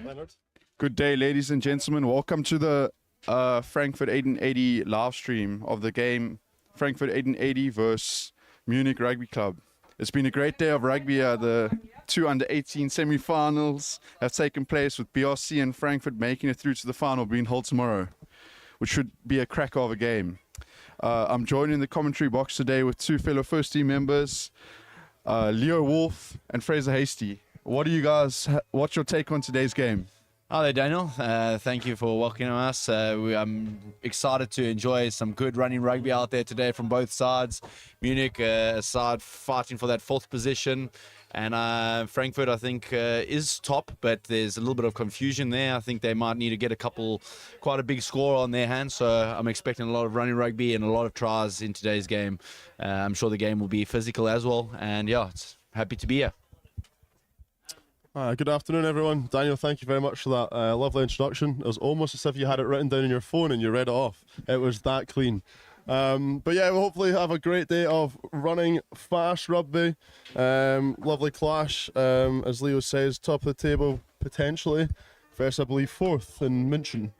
Leonard. Good day, ladies and gentlemen. Welcome to the Frankfurt 1880 live stream of the game Frankfurt 1880 versus Munich Rugby Club. It's been a great day of rugby. The two under-18 semi-finals have taken place, with BRC and Frankfurt making it through to the final being held tomorrow, which should be a cracker of a game. I'm joined in the commentary box today with two fellow first-team members, Leo Wolf and Fraser Hasty. What's your take on today's game? Hi there, Daniel. Thank you for welcoming us. I'm excited to enjoy some good running rugby out there today from both sides. Munich, a side fighting for that fourth position. And Frankfurt, I think, is top, but there's a little bit of confusion there. I think they might need to get quite a big score on their hands. So I'm expecting a lot of running rugby and a lot of tries in today's game. I'm sure the game will be physical as well. And yeah, it's happy to be here. Good afternoon, everyone. Daniel, thank you very much for that lovely introduction. It was almost as if you had it written down on your phone and you read it off. It was that clean. But yeah, we'll hopefully have a great day of running fast rugby. Lovely clash, as Leo says, top of the table potentially, versus I believe fourth in München.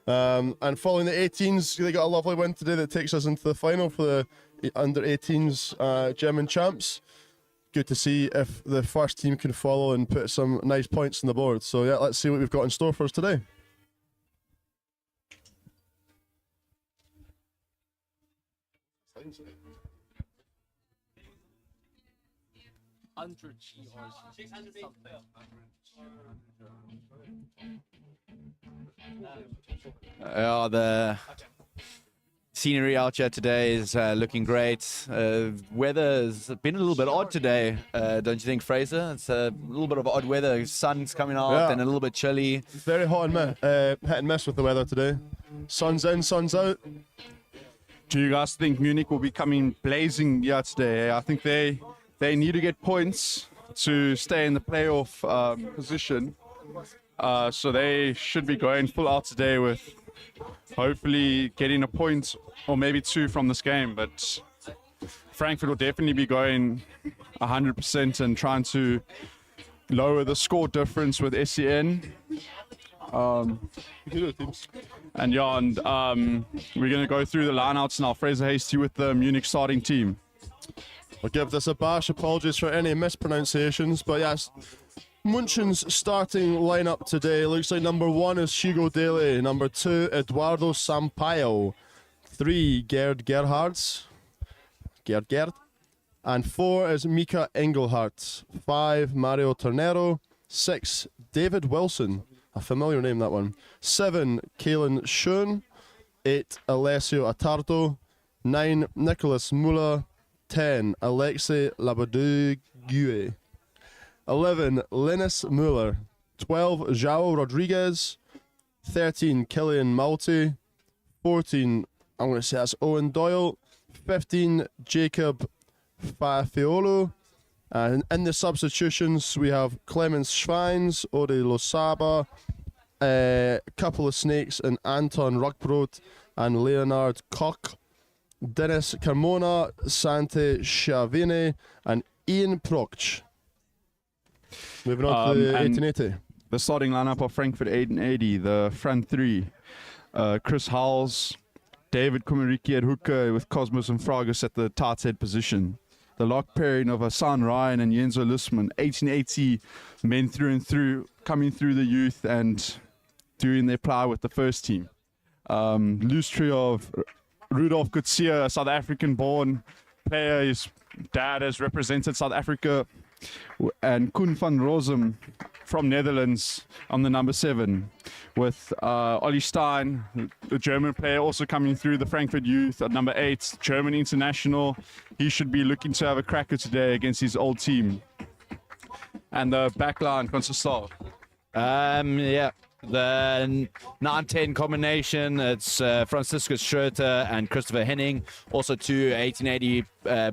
And following the 18s, they got a lovely win today that takes us into the final for the under 18s German champs. Good to see if the first team can follow and put some nice points on the board. So yeah, let's see what we've got in store for us today. The scenery out here today is looking great. Weather has been a little bit odd today, don't you think, Fraser? It's a little bit of odd weather. Sun's coming out and a little bit chilly. Very hot and hit and miss with the weather today. Sun's in, sun's out. Do you guys think Munich will be coming blazing here today? I think they need to get points to stay in the playoff position. So they should be going full out today with hopefully getting a point or maybe two from this game. But Frankfurt will definitely be going 100% and trying to lower the score difference with SCN. And we're going to go through the lineouts now. Fraser Hasty with the Munich starting team. I'll give this a bash. Apologies for any mispronunciations, but yes, München's starting lineup today looks like number 1 is Hugo Daly, number 2 Eduardo Sampaio, 3 Gerd, and 4 is Mika Engelhardt, 5 Mario Tornero, 6 David Wilson, a familiar name that one, 7 Kalen Schoen, 8 Alessio Attardo, 9 Nicholas Muller, 10 Alexei Labadugue, 11 Linus Muller, 12 João Rodriguez, 13 Killian Malte, 14 I'm going to say that's Owen Doyle, 15 Jacob Fafiolo, and in the substitutions we have Clemens Schweins, Ori Losaba, a couple of snakes and Anton Ruckbrot and Leonard Koch, Dennis Carmona, Sante Schiavine and Ian Proch. Moving on to the 1880. The starting lineup of Frankfurt 1880, the front three, Chris Howells, David Kumariki at hooker with Cosmos and Fragus at the tight head position. The lock pairing of Hassan Ryan and Jenzo Lussmann, 1880 men through and through, coming through the youth and doing their plow with the first team. Loose trio of Rudolf Gutsia, a South African-born player. His dad has represented South Africa, and Koen van Rossum from Netherlands on the number 7, with Ollie Stein, the German player, also coming through the Frankfurt youth at number 8, German international. He should be looking to have a cracker today against his old team. And the back line consists of? The 9-10 combination, it's Franciscus Schroeter and Christopher Henning, also 2 1880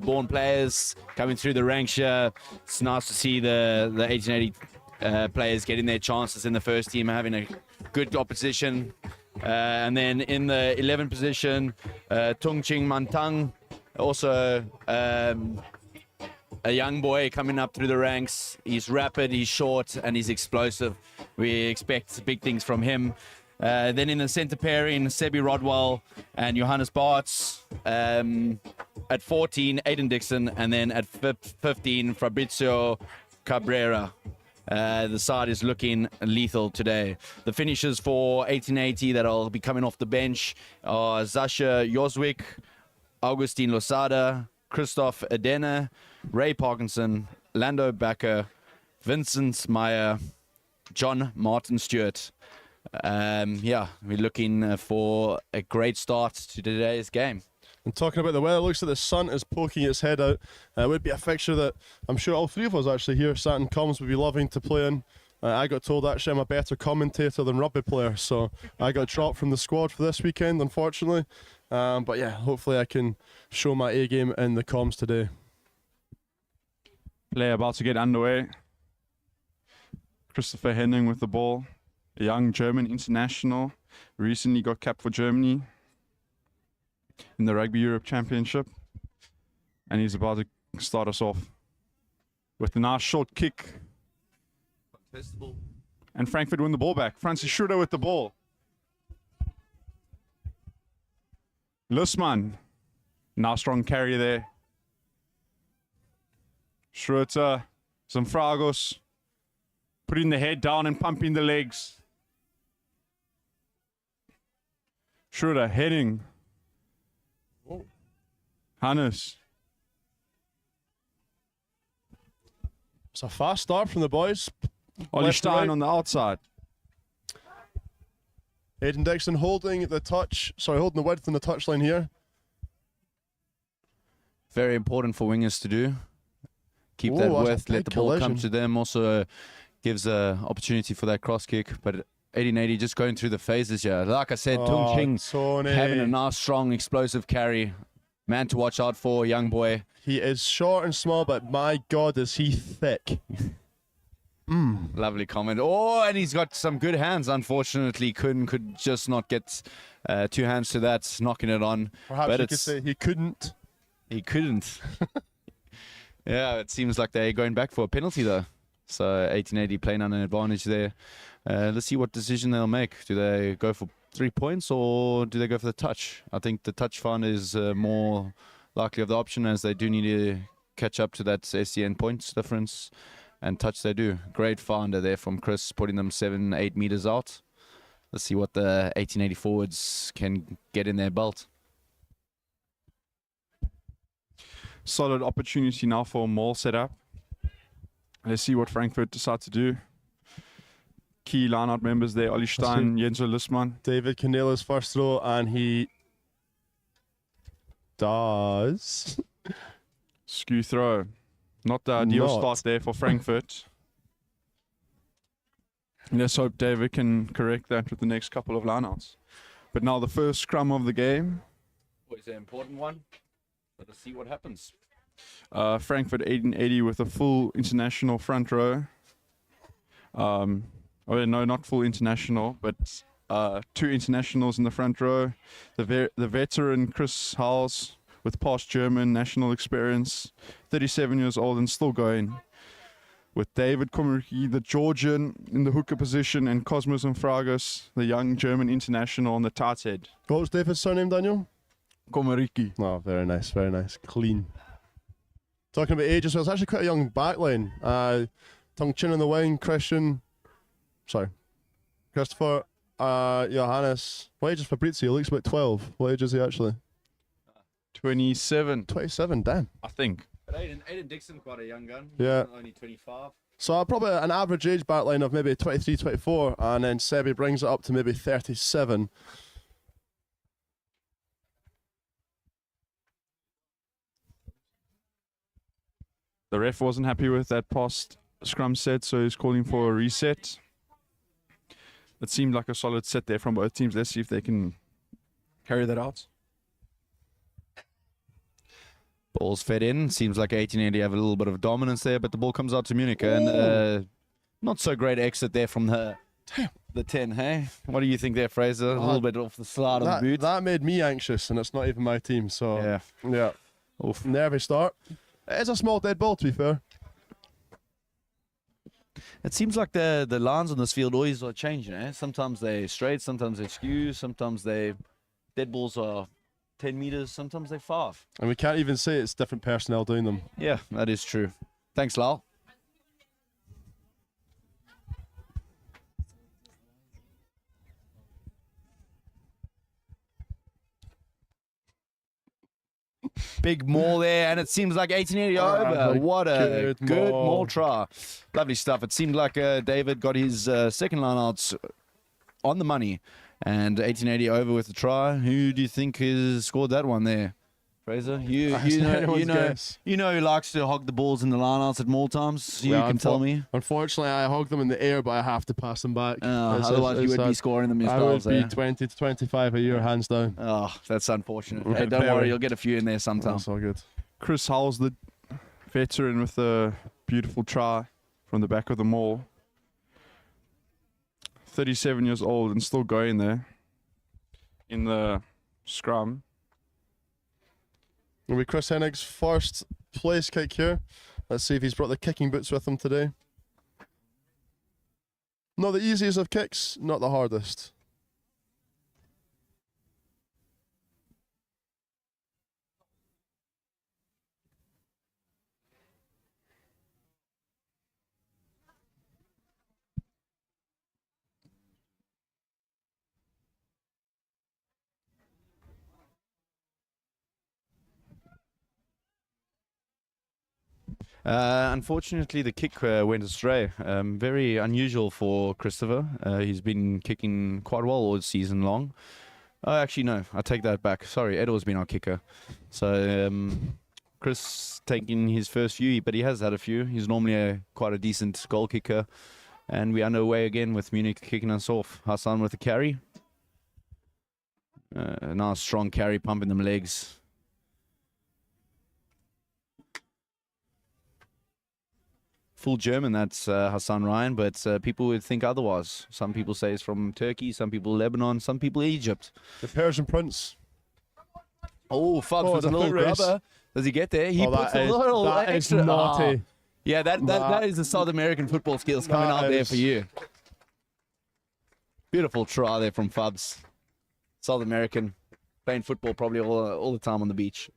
born players coming through the ranks here. It's nice to see the 1880 players getting their chances in the first team, having a good opposition. And then in the 11 position, Tung Ching Mantang, also a young boy coming up through the ranks. He's rapid, he's short, and he's explosive. We expect big things from him. Then in the center pairing, Sebi Rodwell and Johannes Bartz. At 14, Aiden Dixon. And then at 15, Fabrizio Cabrera. The side is looking lethal today. The finishers for 1880 that'll be coming off the bench are Zasha Joswick, Augustine Losada, Christoph Edena, Ray Parkinson, Lando Bakker, Vincent Meyer, John Martin Stewart. We're looking for a great start to today's game. And talking about the weather, it looks like the sun is poking its head out. It would be a fixture that I'm sure all three of us actually here sat in comms would be loving to play in. I got told actually I'm a better commentator than rugby player, so I got dropped from the squad for this weekend, unfortunately. But yeah, hopefully I can show my A game in the comms today. Play about to get underway. Christopher Henning with the ball. A young German international. Recently got capped for Germany in the Rugby Europe Championship. And he's about to start us off with a nice short kick. Contestable. And Frankfurt win the ball back. Francis Schroeder with the ball. Lusman. Now strong carry there. Schroeder. Zamfragos. Putting the head down and pumping the legs. Schroeder heading. Hannes. It's a fast start from the boys. Ollie Left to Stein right. on the outside. Aiden Dixon holding the width on the touchline here. Very important for wingers to do. Keep Ooh, that that's a width, let big the ball come collision. to them. Also gives a opportunity for that cross kick. But 1880 just going through the phases here. Like I said, Tung Ching Tony. having a nice, strong, explosive carry. Man to watch out for, young boy. He is short and small, but my God, is he thick. Lovely comment. Oh, and he's got some good hands. Unfortunately, could just not get two hands to that, knocking it on. Perhaps But you could say he couldn't. He couldn't. Yeah, it seems like they're going back for a penalty, though. So 1880 playing on an advantage there. Let's see what decision they'll make. Do they go for 3 points or do they go for the touch? I think the touch find is more likely of the option, as they do need to catch up to that SCN points difference. And touch they do. Great finder there from Chris, putting them 7-8 meters out. Let's see what the 1880 forwards can get in their belt. Solid opportunity now for a maul setup. Let's see what Frankfurt decide to do. Key lineout members there, Ollie Stein, Jenso Lusman. David Canela's first throw, and he does. Skew throw. Not the ideal Not. start there for Frankfurt. Let's hope David can correct that with the next couple of lineouts. But now the first scrum of the game. It's an important one. Let's see what happens. Frankfurt 1880 with a full international front row. No, not full international, but two internationals in the front row. The veteran Chris Howells with past German national experience, 37 years old and still going. With David Komariki, the Georgian, in the hooker position, and Cosmos and Fragas, the young German international on the tight head. What was David's surname, Daniel? Komariki. Oh, very nice, very nice. Clean. Talking about age as well, it's actually quite a young backline. Tung Chin on the wing, Christopher, Johannes. What age is Fabrizio? He looks about 12. What age is he actually? 27, 27, damn. I think. But Aiden Dixon, quite a young gun. Yeah. Only 25. So probably an average age backline of maybe 23, 24, and then Sebi brings it up to maybe 37. The ref wasn't happy with that past scrum set, so he's calling for a reset. It seemed like a solid set there from both teams. Let's see if they can carry that out. Ball's fed in. Seems like 1880 have a little bit of dominance there, but the ball comes out to Munich. And not so great exit there from the 10, hey? What do you think there, Fraser? A little bit off the side of the boot. That made me anxious, and it's not even my team, so Yeah. yeah. Oof. Nervy start. It is a small dead ball, to be fair. It seems like the lines on this field always are changing. Sometimes they're straight, sometimes they skew, sometimes dead balls are 10 meters, sometimes they're 5. And we can't even say it's different personnel doing them. Yeah, that is true. Thanks, Lal. Big maul there, and it seems like 1880 over. What a good maul try. Lovely stuff. It seemed like David got his second line outs on the money, and 1880 over with the try. Who do you think has scored that one there? Fraser, you know who likes to hog the balls in the line-outs at more times. You can tell me. Unfortunately, I hog them in the air, but I have to pass them back. Otherwise, you would be scoring them yourselves. I would be 20 to 25 a year, hands down. Oh, that's unfortunate. Hey, don't worry, you'll get a few in there sometime. That's all good. Chris Hull's the veteran with a beautiful try from the back of the maul. 37 years old and still going there in the scrum. Will be Chris Hennig's first place kick here. Let's see if he's brought the kicking boots with him today. Not the easiest of kicks, not the hardest. Unfortunately, the kick went astray. Very unusual for Christopher. He's been kicking quite well all season long. Actually, no, I take that back. Sorry, Edward's been our kicker. So Chris taking his first few, but he has had a few. He's normally quite a decent goal kicker. And we're underway again with Munich kicking us off. Hassan with the carry. A nice strong carry, pumping them legs. Full German, that's Hassan Ryan, but people would think otherwise. Some people say it's from Turkey, some people Lebanon, some people Egypt. The Persian Prince. Oh, Fubs with a little grubber. Does he get there? He puts a little extra. Is naughty. Yeah, that is the South American football skills coming out there for you. Beautiful try there from Fubs. South American, playing football probably all the time on the beach.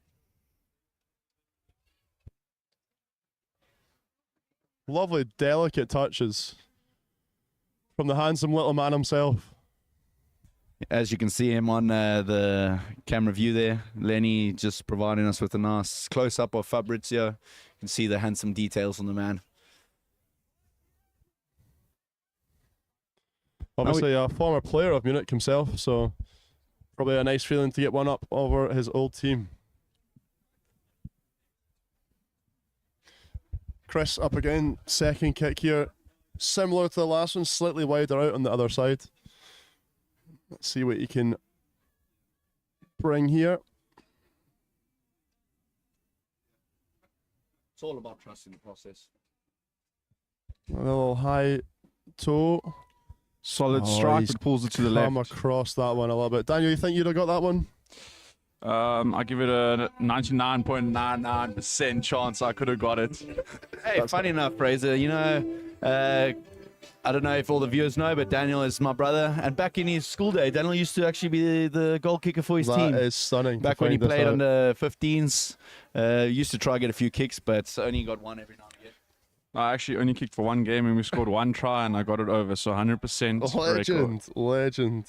Lovely, delicate touches from the handsome little man himself. As you can see him on the camera view there, Lenny just providing us with a nice close-up of Fabrizio. You can see the handsome details on the man. Obviously a former player of Munich himself, so probably a nice feeling to get one up over his old team. Chris up again, second kick here. Similar to the last one, slightly wider out on the other side. Let's see what he can bring here. It's all about trust in the process. A little high toe. Solid strike, but pulls it to the left. Come across that one a little bit. Daniel, you think you'd have got that one? I give it a 99.99% chance I could have got it. Hey, funny enough, Fraser, you know, I don't know if all the viewers know, but Daniel is my brother. And back in his school day, Daniel used to actually be the goal kicker for his team. That is stunning. Back when he played under 15s, used to try to get a few kicks, but only got one every now and again. I actually only kicked for one game and we scored one try and I got it over, so 100% Legend.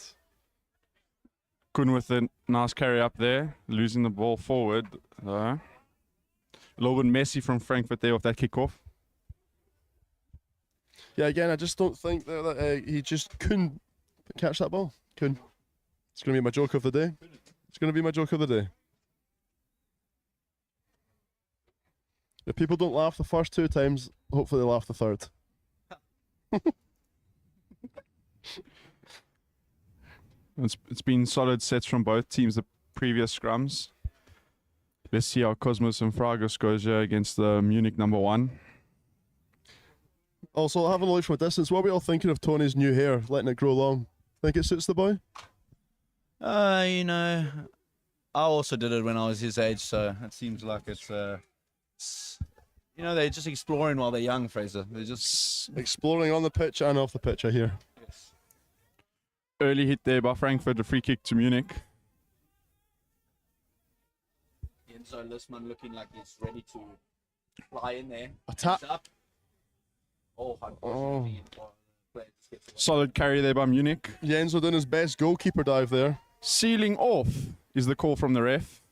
Kun with a nice carry up there, losing the ball forward. A little bit messy from Frankfurt there with that kickoff. Yeah, again, I just don't think that he just couldn't catch that ball. Couldn't. It's going to be my joke of the day. It's going to be my joke of the day. If people don't laugh the first 2 times, hopefully they laugh the third. It's been solid sets from both teams, the previous scrums. Let's see how Cosmos and Fragus goes here against the Munich number 1. Also, having a look from a distance, what are we all thinking of Tony's new hair, letting it grow long? Think it suits the boy? You know, I also did it when I was his age, so it seems like it's You know, they're just exploring while they're young, Fraser. They're just Exploring on the pitch and off the pitch, I hear. Early hit there by Frankfurt, a free kick to Munich. Enzo Lisman looking like he's ready to fly in there. A tap. He's up. Oh, unfortunately. Solid carry there by Munich. Jenzo doing his best goalkeeper dive there. Sealing off is the call from the ref.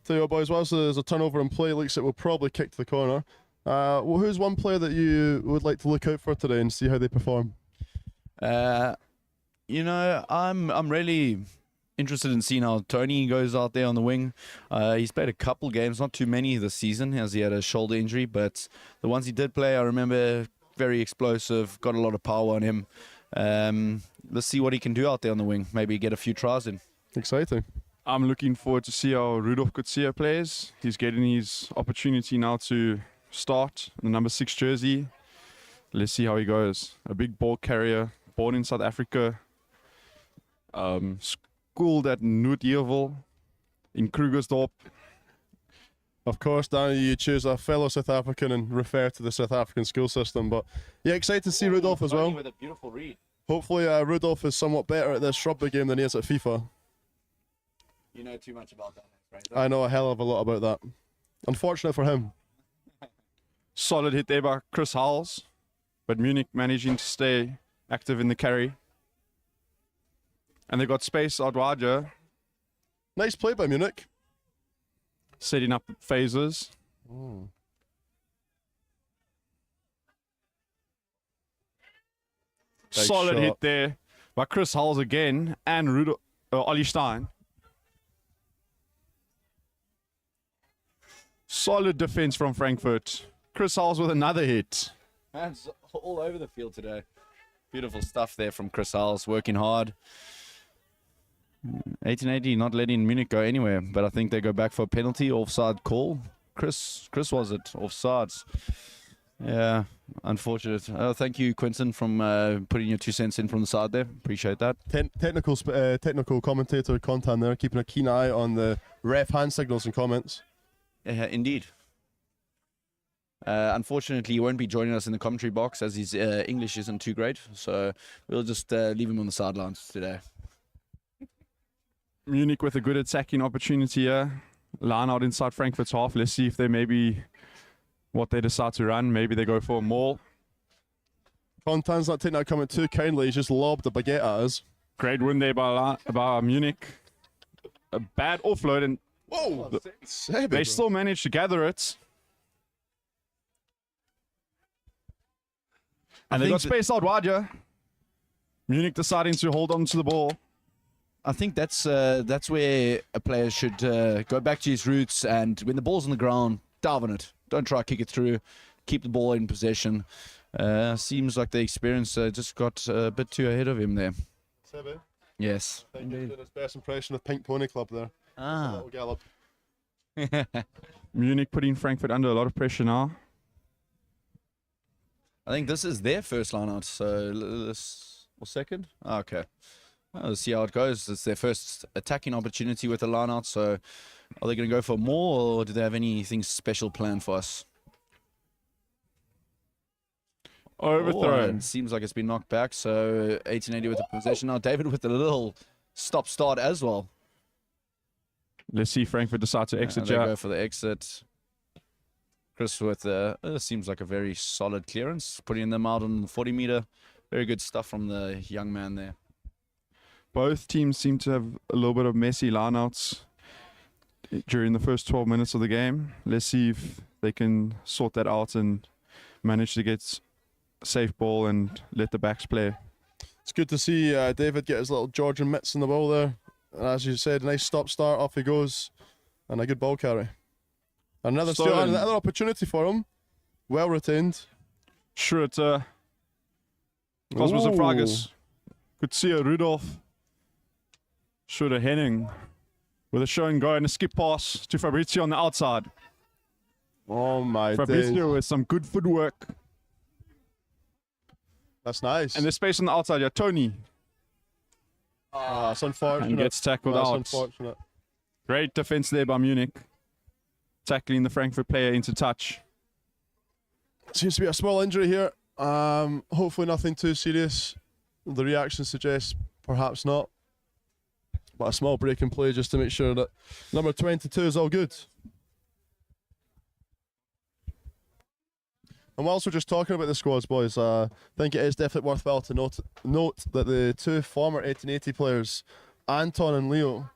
Tell you what, boys, whilst there's a turnover in play, looks like we'll probably kick to the corner. Well, who's one player that you would like to look out for today and see how they perform? You know, I'm really interested in seeing how Tony goes out there on the wing. He's played a couple games, not too many this season, as he had a shoulder injury, but the ones he did play, I remember, very explosive, got a lot of power on him. Let's see what he can do out there on the wing. Maybe get a few tries in. Exciting. I'm looking forward to see how Rudolf Kutsia plays. He's getting his opportunity now to start in the number 6 jersey. Let's see how he goes. A big ball carrier, born in South Africa. Schooled at Noordjevel in Krugersdorp. Of course, Danny, you choose a fellow South African and refer to the South African school system. But yeah, excited to see Rudolf as well. With a beautiful read. Hopefully, Rudolf is somewhat better at this rugby game than he is at FIFA. You know too much about that, right? I know a hell of a lot about that. Unfortunate for him. Solid hit there by Chris Howells, but Munich managing to stay active in the carry. And they got space out wider, Nice play by Munich. setting up phases. Big Solid shot. hit there by Chris Howells again and Ollie Stein. Solid defense from Frankfurt. Chris Howells with another hit. Hands all over the field today. Beautiful stuff there from Chris Howells, working hard. 1880 not letting Munich go anywhere, but I think they go back for a penalty, offside call. Chris was it, offsides. Yeah, unfortunate. Thank you, Quinton, from putting your 2 cents in from the side there. Appreciate that. Technical commentator Contan there, keeping a keen eye on the ref hand signals and comments. Indeed. Unfortunately, he won't be joining us in the commentary box as his English isn't too great, so we'll just leave him on the sidelines today. Munich with a good attacking opportunity here. Line out inside Frankfurt's half. Let's see if they maybe what they decide to run. Maybe they go for a maul. Contan's not taking that comment too kindly. He's just lobbed a baguette at us. Great win there by Munich. A bad offload, and Whoa! they still managed to gather it. And they got space out wide here. Munich deciding to hold on to the ball. I think that's where a player should go back to his roots, and when the ball's on the ground, dive on it. Don't try to kick it through. Keep the ball in possession. Seems like the experience just got a bit too ahead of him there. Sebe, Yes. I think you're doing his best impression of Pink Pony Club there. Ah. Little gallop. Munich putting Frankfurt under a lot of pressure now. I think this is their first line out, so or second? Okay. Well, let's see how it goes. It's their first attacking opportunity with the line out, so are they going to go for more, or do they have anything special planned for us? Overthrown. It seems like it's been knocked back, so 1880 with the possession. Now David with a little stop-start as well. Let's see if Frankfurt decide to exit. They go for the exit. Chris with seems like a very solid clearance, putting them out on the 40-meter. Very good stuff from the young man there. Both teams seem to have a little bit of messy lineouts during the first 12 minutes of the game. Let's see if they can sort that out and manage to get a safe ball and let the backs play. It's good to see David get his little Georgian mitts in the ball there. And as you said, nice stop-start, off he goes, and a good ball carry. Another opportunity for him. Well retained. Schroeter, Cosmos and Fragus. Could see a Rudolf. Schroeter Henning with a show and go and a skip pass to Fabrizio on the outside. Oh my Fabrizio days. with some good footwork. That's nice. And there's space on the outside. Yeah, Tony. It's unfortunate. And gets tackled That's out. unfortunate. Great defense there by Munich. tackling the Frankfurt player into touch. Seems to be a small injury here. Hopefully nothing too serious. The reaction suggests perhaps not. But a small break in play just to make sure that number 22 is all good. And whilst we're just talking about the squads, boys, I think it is definitely worthwhile to note that the two former 1880 players, Anton and Leo,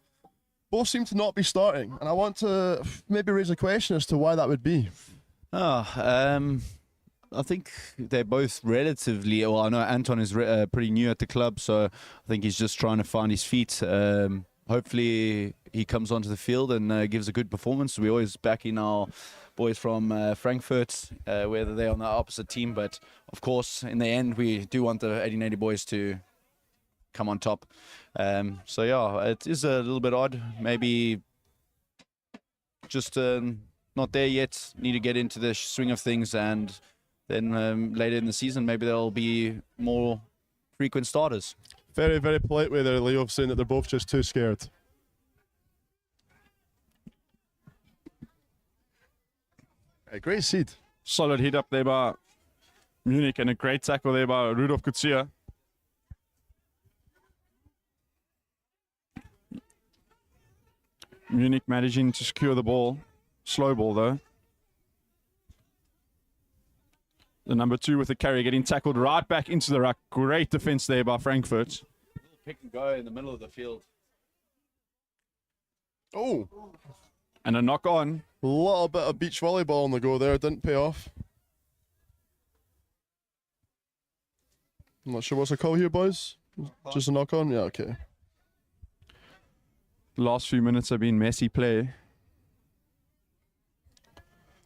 both seem to not be starting. And I want to maybe raise a question as to why that would be. I think they're both relatively, well, I know Anton is pretty new at the club, so I think he's just trying to find his feet. Hopefully he comes onto the field and gives a good performance. We always back in our boys from Frankfurt, whether they're on the opposite team, but of course, in the end, we do want the 1880 boys to come on top. So yeah, it is a little bit odd. Maybe just not there yet. Need to get into the swing of things, and then later in the season, maybe there'll be more frequent starters. Very, very polite way there, Leo, of saying that they're both just too scared. A great seed. Solid hit up there by Munich and a great tackle there by Rudolf Kutsia. Munich managing to secure the ball. Slow ball though. The number 2 with the carry getting tackled right back into the ruck. Great defense there by Frankfurt. Pick and go in the middle of the field. Oh, And a knock on. a little bit of beach volleyball on the go there. Didn't pay off. I'm not sure what's the call here, boys. Just a knock on? Yeah, okay. The last few minutes have been messy play.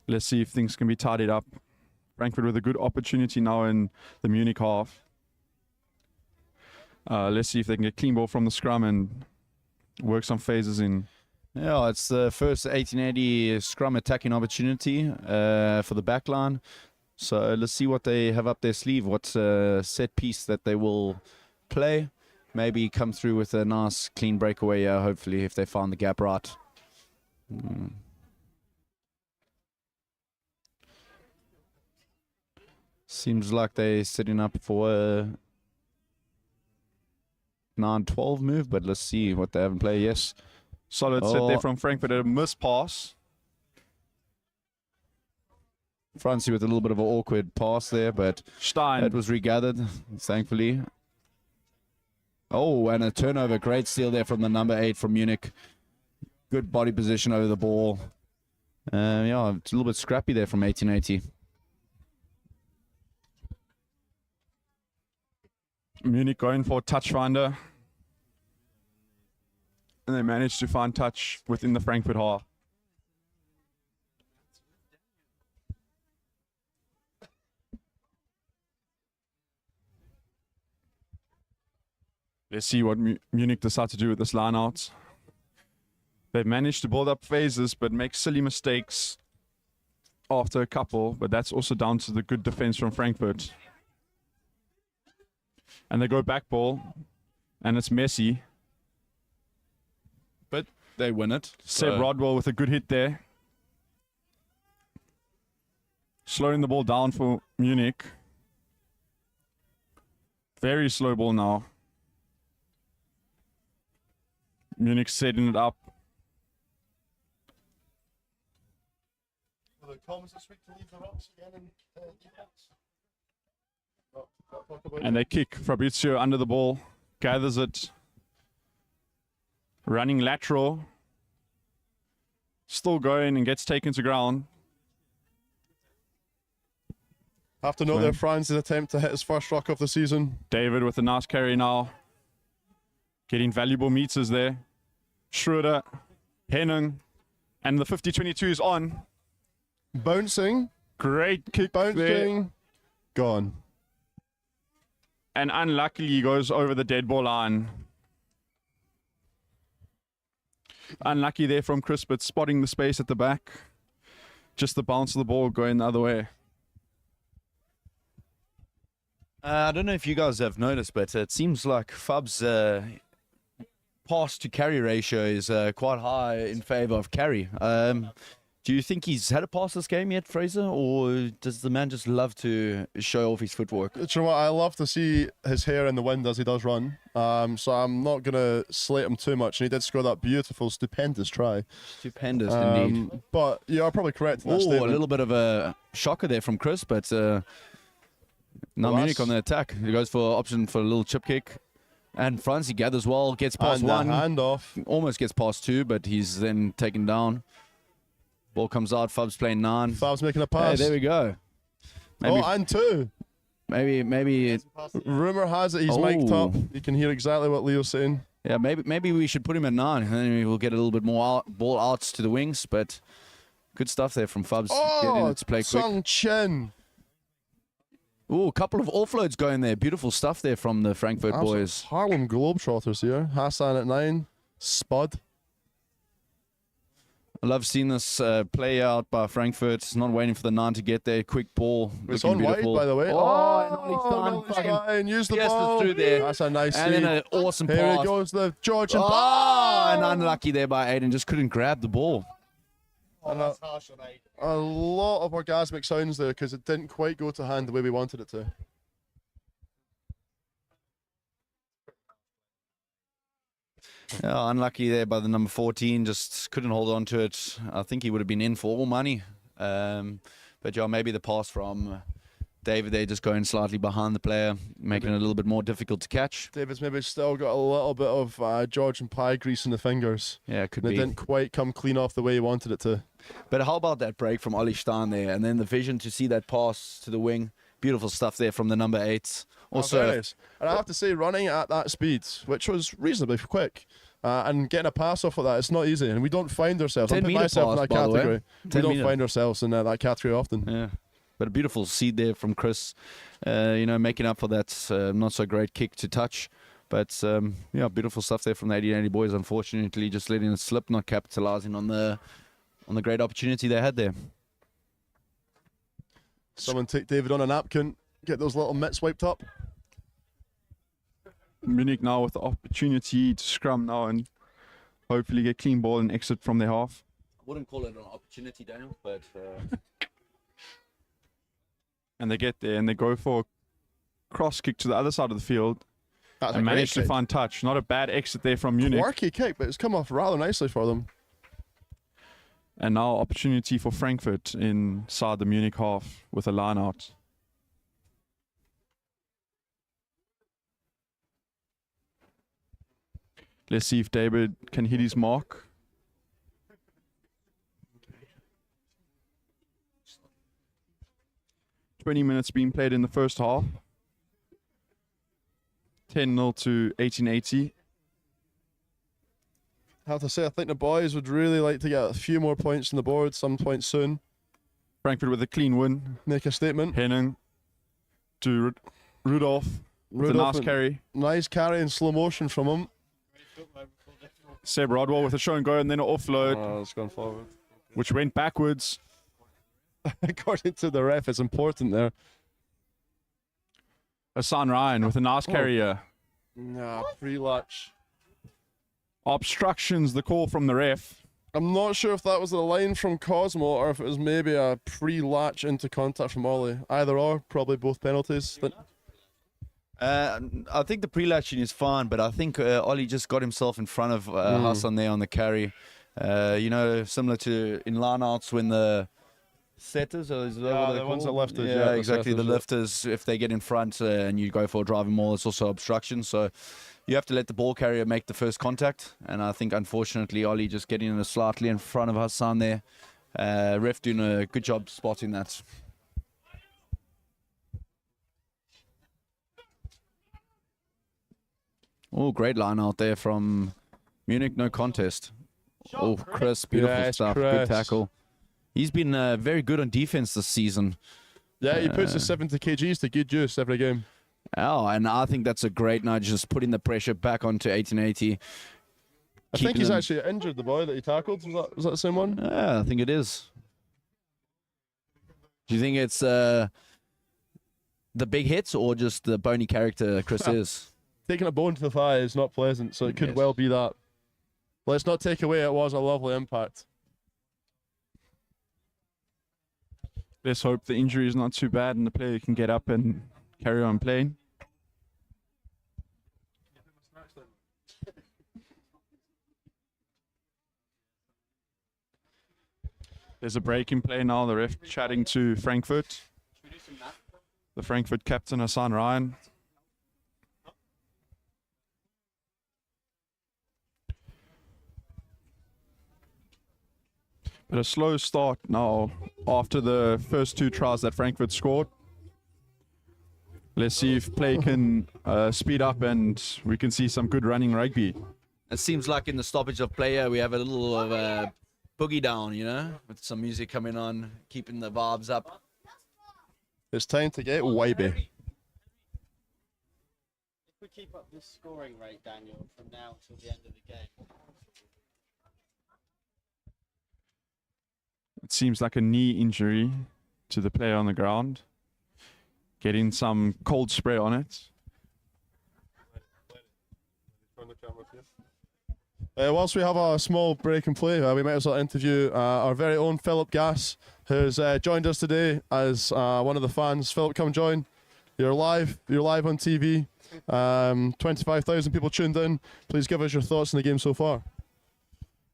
Let's see if things can be tidied up. Frankfurt with a good opportunity now in the Munich half. Let's see if they can get clean ball from the scrum and work some phases in. Yeah, it's the first 1880 scrum attacking opportunity for the back line. So let's see what they have up their sleeve, what set piece that they will play. Maybe come through with a nice clean breakaway, hopefully, if they found the gap right. Seems like they're setting up for a 9-12 move, but let's see what they have in play. Yes. Solid set there from Frankfurt. A missed pass. Francie with a little bit of an awkward pass there, but Stein. it was regathered, thankfully. Oh, and a turnover. Great steal there from the number 8 from Munich. Good body position over the ball. Yeah, it's a little bit scrappy there from 1880. Munich going for touch finder. And they managed to find touch within the Frankfurt half. Let's see what Munich decide to do with this line out. They've managed to build up phases, but make silly mistakes after a couple. But that's also down to the good defense from Frankfurt. And they go back ball, and it's messy. But they win it. Seb Rodwell with a good hit there. Slowing the ball down for Munich. Very slow ball now. Munich setting it up. And they kick. Fabrizio under the ball. Gathers it. Running lateral. Still going and gets taken to ground. Have to note there Franz's attempt to hit his first rock of the season. David with a nice carry now. Getting valuable meters there. Schroeder, Henning, and the 50-22 is on. Bouncing. Great kick Bouncing. there. Gone. And unluckily goes over the dead ball line. Unlucky there from Chris, but spotting the space at the back. Just the bounce of the ball going the other way. I don't know if you guys have noticed, but it seems like Fub's pass to carry ratio is quite high in favor of carry. Do you think he's had a pass this game yet, Fraser, or does the man just love to show off his footwork? Do you know what? I love to see his hair in the wind as he does run. So I'm not going to slate him too much. And he did score that beautiful, stupendous try. Stupendous, indeed. But you are probably correct in that Oh, a statement. little bit of a shocker there from Chris, but now Well, Munich that's- on the attack. He goes for option for a little chip kick. And Franz, he gathers well, gets past And the one, handoff. almost gets past two, but he's then taken down. Ball comes out, Fub's playing 9. Fav's making a Hey, pass. there we go. Maybe, and 2. maybe, Rumour has it he's mic'd Oh. up. You can hear exactly what Leo's saying. yeah, maybe we should put him at 9, and then we'll get a little bit more ball outs to the wings. But good stuff there from Fubs. Getting it to play quick. Sung Chin. Ooh, a couple of offloads going there. Beautiful stuff there from the Frankfurt boys. Harlem Globetrotters here. Hassan at 9. Spud. I love seeing this play out by Frankfurt. Not waiting for the 9 to get there. Quick ball. It's looking on wide, beautiful. by the way. Oh, and Ollie Stein Ollie fucking Stein, use the pierced it ball. through there. That's a nice And then seed. an awesome Here pass. he goes, the Georgian. Oh, and unlucky there by Aiden. Just couldn't grab the ball. And a lot of orgasmic sounds there because it didn't quite go to hand the way we wanted it to. Yeah, unlucky there by the number 14. Just couldn't hold on to it. I think he would have been in for all money. But yeah, maybe the pass from David there just going slightly behind the player, making it a little bit more difficult to catch. David's maybe still got a little bit of Georgian pie grease in the fingers. Yeah, it could And it be. didn't quite come clean off the way he wanted it to. But how about that break from Ollie Stein there? And then the vision to see that pass to the wing. Beautiful stuff there from the number 8. Also, Very nice. And I have to say, running at that speed, which was reasonably quick, and getting a pass off of that, it's not easy. And we don't find ourselves. I'm 10 putting meter myself in pass, that by the way. category. We 10 don't meter. find ourselves in that category often. yeah. But a beautiful seed there from Chris, making up for that not so great kick to touch. But yeah, beautiful stuff there from the 1880 boys. Unfortunately, just letting it slip, not capitalizing on the great opportunity they had there. Someone take David on a napkin, get those little mitts wiped up. Munich now with the opportunity to scrum now and hopefully get clean ball and exit from their half. I wouldn't call it an opportunity, Daniel, but And they get there and they go for a cross kick to the other side of the field That's and manage to find touch. Not a bad exit there from Munich. quirky kick, but it's come off rather nicely for them. And now opportunity for Frankfurt inside the Munich half with a line out. Let's see if David can hit his mark. "20 minutes being played in the first half. 10-0 to 1880. I have to say, I think the boys would really like to get a few more points on the board some point soon. Frankfurt with a clean win. Make a statement. Henning to Rudolph with a nice with- carry. Nice carry in slow motion from him. Seb Rodwell with a show and go and then an offload, Oh, it's gone forward. which went backwards. According to the ref, it's important there. Hassan Ryan with a nice carry here. Nah, pre-latch. Obstructions, the call from the ref. I'm not sure if that was the line from Cosmo or if it was maybe a pre-latch into contact from Ollie. Either or, probably both penalties. I think the pre-latching is fine, but I think Ollie just got himself in front of Hassan there on the carry. Similar to in line-outs when the setters, or is that what they're the ones that called? lifters, Yeah, yeah, the exactly. The setters, yeah. lifters, if they get in front and you go for a driving maul, it's also obstruction. So you have to let the ball carrier make the first contact. And I think, unfortunately, Ollie just getting in slightly in front of Hassan there. Ref doing a good job spotting that. Oh, great line out there from Munich, no contest. Oh, Chris, beautiful Yes, stuff. Chris. Good tackle. He's been very good on defense this season. Yeah, he puts his 70 kgs to good use every game. Oh, and I think that's a great nudge, just putting the pressure back onto 1880. I think Keeping he's them- actually injured the boy that he tackled. Was that the same one? Yeah, I think it is. Do you think it's the big hits or just the bony character Chris is? Taking a bone to the thigh is not pleasant, so it could Yes. well be that. Let's not take away it was a lovely impact. Let's hope the injury is not too bad and the player can get up and carry on playing. There's a break in play now. The ref chatting to Frankfurt. The Frankfurt captain, Hassan Ryan. But a slow start now after the first 2 tries that Frankfurt scored. Let's see if play can speed up and we can see some good running rugby. It seems like in the stoppage of player, we have a little of a boogie down, you know, with some music coming on, keeping the vibes up. It's time to get wibey. If we keep up this scoring rate, Daniel, from now till the end of the game. It seems like a knee injury to the player on the ground. Getting some cold spray on it. Whilst we have a small break in play, we might as well interview our very own Philip Gass, who's joined us today as one of the fans. Philip, come join. You're live on TV. 25,000 people tuned in. Please give us your thoughts on the game so far.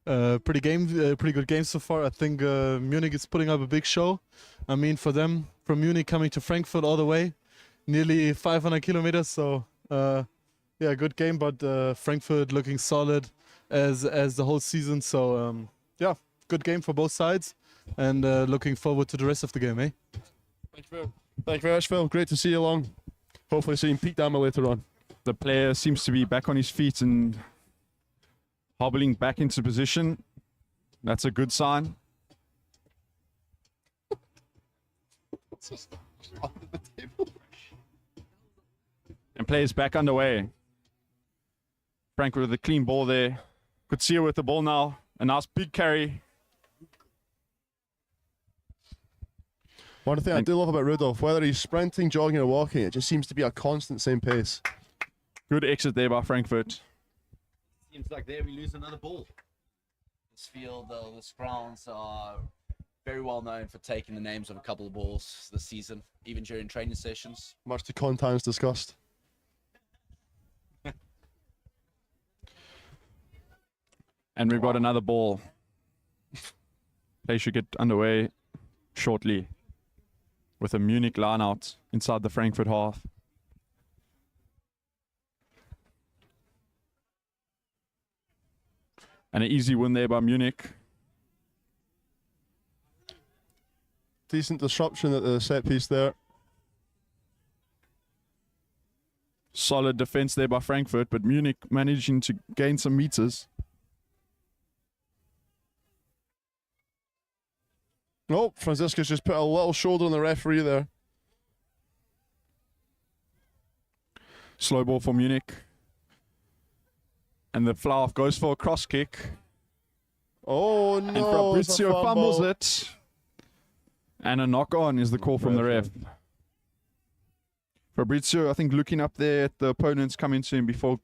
Pretty good game so far. I think Munich is putting up a big show. I mean, for them, from Munich coming to Frankfurt all the way, nearly 500 kilometers. So, yeah, good game. But Frankfurt looking solid as the whole season. So, yeah, good game for both sides. And looking forward to the rest of the game, eh? Thank you very much, Phil. Great to see you along. Hopefully seeing Pete Dammer later on. The player seems to be back on his feet and hobbling back into position. That's a good sign. And play is back underway. Frankfurt with a clean ball there. Could see it with the ball now. A nice big carry. One thing I do love about Rudolph, whether he's sprinting, jogging, or walking, it just seems to be a constant same pace. Good exit there by Frankfurt. Seems like there we lose another ball. This field, the Scrowns are very well known for taking the names of a couple of balls this season, even during training sessions. Much to Contan's disgust. And we've got another ball. Play should get underway shortly with a Munich line out inside the Frankfurt half. And an easy win there by Munich. Decent disruption at the set piece there. Solid defense there by Frankfurt, but Munich managing to gain some meters. Oh, Franziska's just put a little shoulder on the referee there. Slow ball for Munich. And the fly-off goes for a cross kick. Oh no! And Fabrizio fumbles it. And a knock-on is the call from the ref. Fabrizio, I think, looking up there at the opponents coming to him before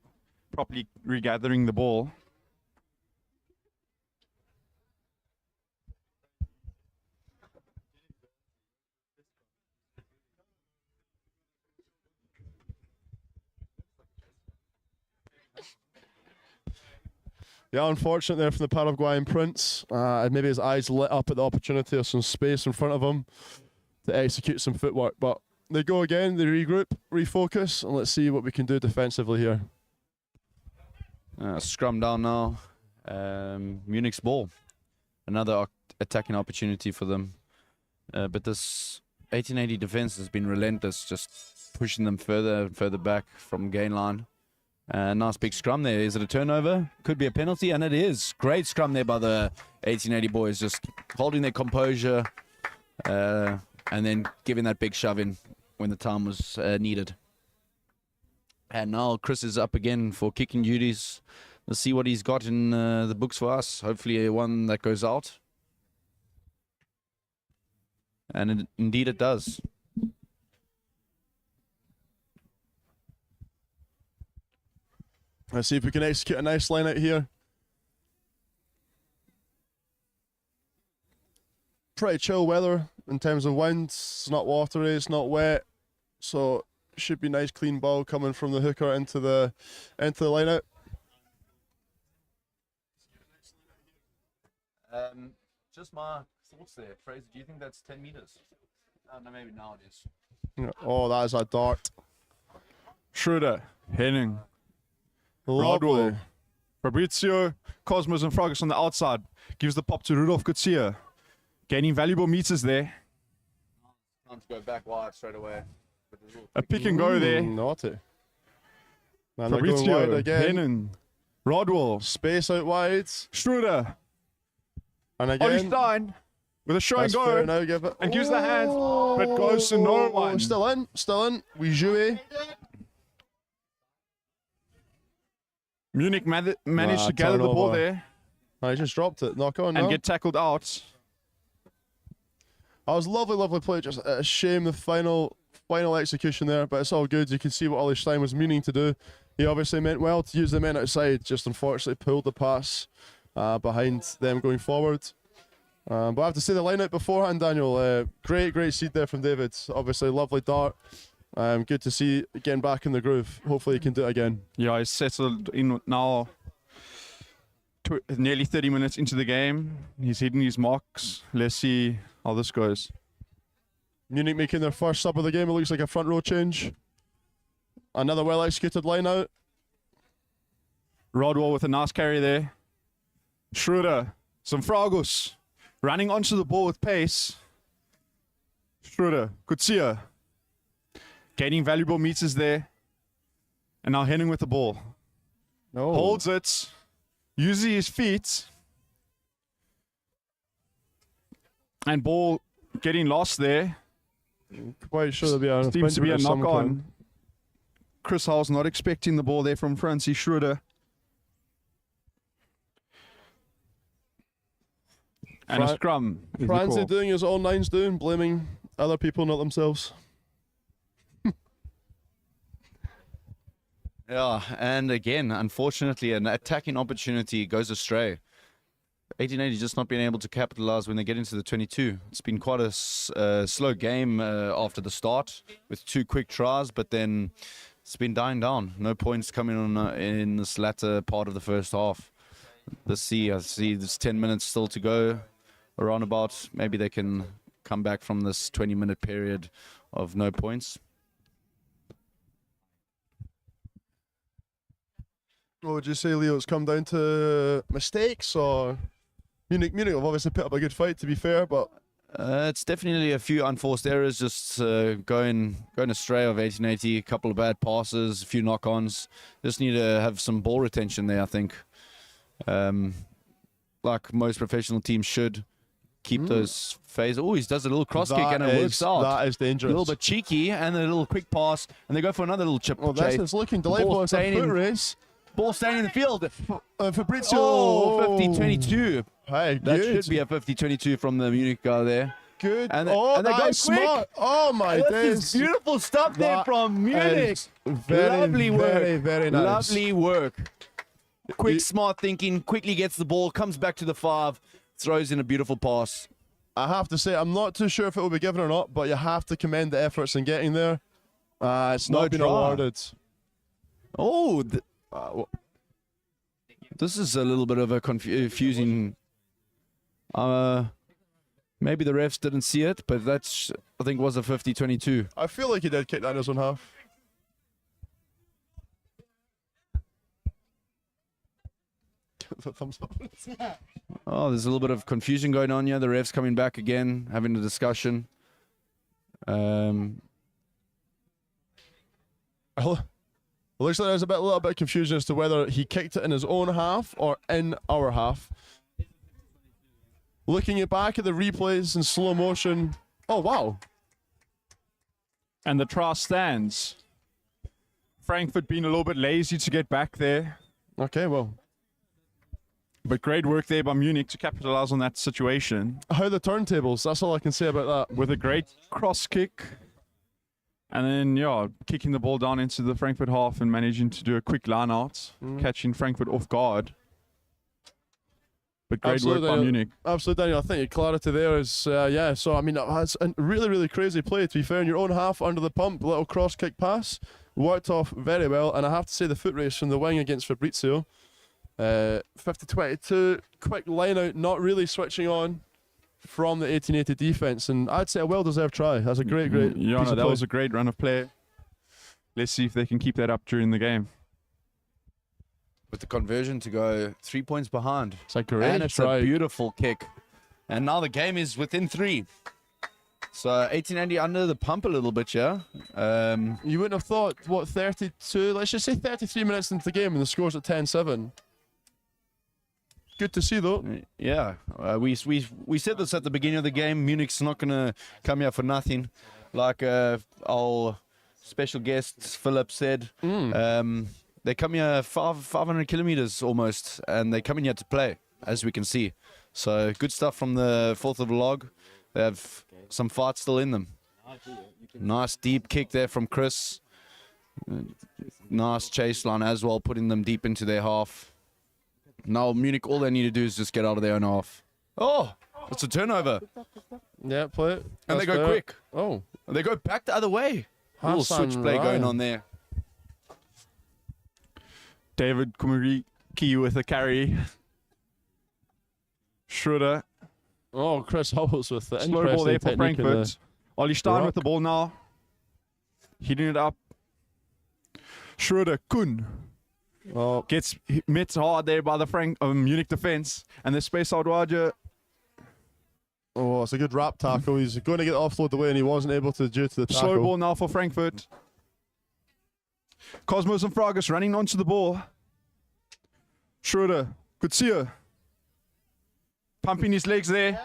properly regathering the ball. Yeah, unfortunate there from the Paraguayan Prince. Maybe his eyes lit up at the opportunity of some space in front of him to execute some footwork. But they go again, they regroup, refocus, and let's see what we can do defensively here. Scrum down now. Munich's ball. Another attacking opportunity for them. But this 1880 defense has been relentless, just pushing them further and further back from gain line. Nice big scrum there. Is it a turnover? Could be a penalty, and it is. Great scrum there by the 1880 boys, just holding their composure and then giving that big shove in when the time was needed. And now Chris is up again for kicking duties. Let's see what he's got in the books for us. Hopefully one that goes out. And indeed it does. Let's see if we can execute a nice line out here. pretty chill weather in terms of wind. It's not watery, it's not wet, so should be nice clean ball coming from the hooker into the line out. Just my thoughts there. Fraser, do you think that's 10 meters? No, maybe now it is. Oh, that is a dart. Schroeder, Henning, Lovely. Rodwell, Fabrizio, Cosmos and Frogus on the outside. Gives the pop to Rudolf Kutsia. Gaining valuable meters there. Time to go back wide straight away. A pick and go there. Naughty. Man, they're going wide Fabrizio, again. Henning, Rodwell, Space out wide. Schroeder, And Ollie again. Stein with a show and That's fair go. now, give it. And gives the hand, but goes to no one. Still in. We jouer. Munich managed to gather the ball turnover. there Oh, he just dropped it. Knock on and now. get tackled out. That was lovely play. Just a shame the final execution there, but it's all good. You can see what Ollie Stein was meaning to do. He obviously meant well to use the men outside, just unfortunately pulled the pass behind them going forward. But I have to say the line out beforehand, Daniel, great seed there from David. Obviously, lovely dart. Good to see getting back in the groove. Hopefully he can do it again. Yeah, he's settled in now. Nearly 30 minutes into the game. He's hitting his marks. Let's see how this goes. Munich making their first sub of the game. It looks like a front row change. Another well executed line out. Rodwell with a nice carry there. Schroeder, some Fragus, running onto the ball with pace. Schroeder, Kutsia, gaining valuable meters there. And now Henning with the ball. No. Holds it, uses his feet. And ball getting lost there. Quite sure there'll be a Seems to be a of some knock kind. on. Chris Hall's not expecting the ball there from Francie Schroeder. And a scrum. is the Francie call. doing as all nines do, blaming other people, not themselves. Yeah, and again, unfortunately, an attacking opportunity goes astray. 1880 just not being able to capitalize when they get into the 22. It's been quite a slow game after the start with 2 quick tries, but then it's been dying down. No points coming on in this latter part of the first half. I see there's 10 minutes still to go around about. Maybe they can come back from this 20-minute period of no points. What would you say, Leo? It's come down to mistakes, or Munich have obviously put up a good fight, to be fair, but It's definitely a few unforced errors just going astray of 1880. A couple of bad passes, a few knock-ons. Just need to have some ball retention there, I think. Like most professional teams should keep those phases. Oh, he does a little cross kick and it works out. That is dangerous. A little bit cheeky and a little quick pass, and they go for another little chip. Well, this chase. is looking delightful. Ball It's a staying foot in. race. Ball staying in the field. Fabrizio. Oh, 50-22. Hey, That good. should be a 50-22 from the Munich guy there. Good. And and they that go is quick. smart. Oh, my This days. is beautiful stuff there That from Munich. is very, Lovely work. very, very nice. Lovely work. Quick, smart thinking. Quickly gets the ball, comes back to the 5, throws in a beautiful pass. I have to say, I'm not too sure if it will be given or not, but you have to commend the efforts in getting there. It's No not been try. awarded. Oh, this is a little bit of a confusing. Maybe the refs didn't see it, but that's, I think, was a 50-22. I feel like he did kick that in his own half. Thumbs up. Oh, there's a little bit of confusion going on here. The refs coming back again, having a discussion. It looks like there's a little bit of confusion as to whether he kicked it in his own half or in our half. Looking at back at the replays in slow motion. Oh, wow. And the try stands. Frankfurt being a little bit lazy to get back there. Okay, well. But great work there by Munich to capitalize on that situation. How the turntables, that's all I can say about that. With a great cross kick. And then, yeah, kicking the ball down into the Frankfurt half and managing to do a quick line out, catching Frankfurt off guard. But great Absolutely, work by Daniel. Munich. Absolutely, Daniel. I think your clarity there is, yeah. So, I mean, that's a really, really crazy play, to be fair. In your own half, under the pump, little cross kick pass. Worked off very well. And I have to say, the foot race from the wing against Fabrizio. 50-22, quick line out, not really switching on from the 1880 defence. And I'd say a well-deserved try. That's a great Your piece Honor, of that play. was a great run of play. Let's see if they can keep that up during the game. With the conversion to go 3 points behind. It's a great And it's try. a beautiful kick. And now the game is within 3. So 1880 under the pump a little bit, yeah. You wouldn't have thought, what, 32, let's just say 33 minutes into the game and the score's at 10-7. Good to see, though. Yeah, we said this at the beginning of the game. Munich's not going to come here for nothing. Like our special guest, Philip, said. They come here 500 kilometers almost, and they come in here to play, as we can see. So good stuff from the fourth of the log. They have some fight still in them. Nice deep kick there from Chris. Nice chase line as well, putting them deep into their half. Now Munich, all they need to do is just get out of their own half. Oh, it's a turnover. Yeah, play it. And they That's go fair. quick. Oh. They go back the other way. Little Hassan switch play going Ryan. on there. David Kumariki with a carry. Schroeder. Oh, Chris Howells with the Slow ball there for interesting technique of Frankfurt. Ollie Stein rock. with the ball now. Hitting it up. Schroeder, Kuhn. Oh, Gets met hard there by the Munich defense. And the space out wide. oh, it's a good wrap tackle. He's going to get the offload away and he wasn't able to due to the tackle. Slow ball now for Frankfurt. Cosmos and Fragus running onto the ball. Schroeder, good see her. Pumping his legs there.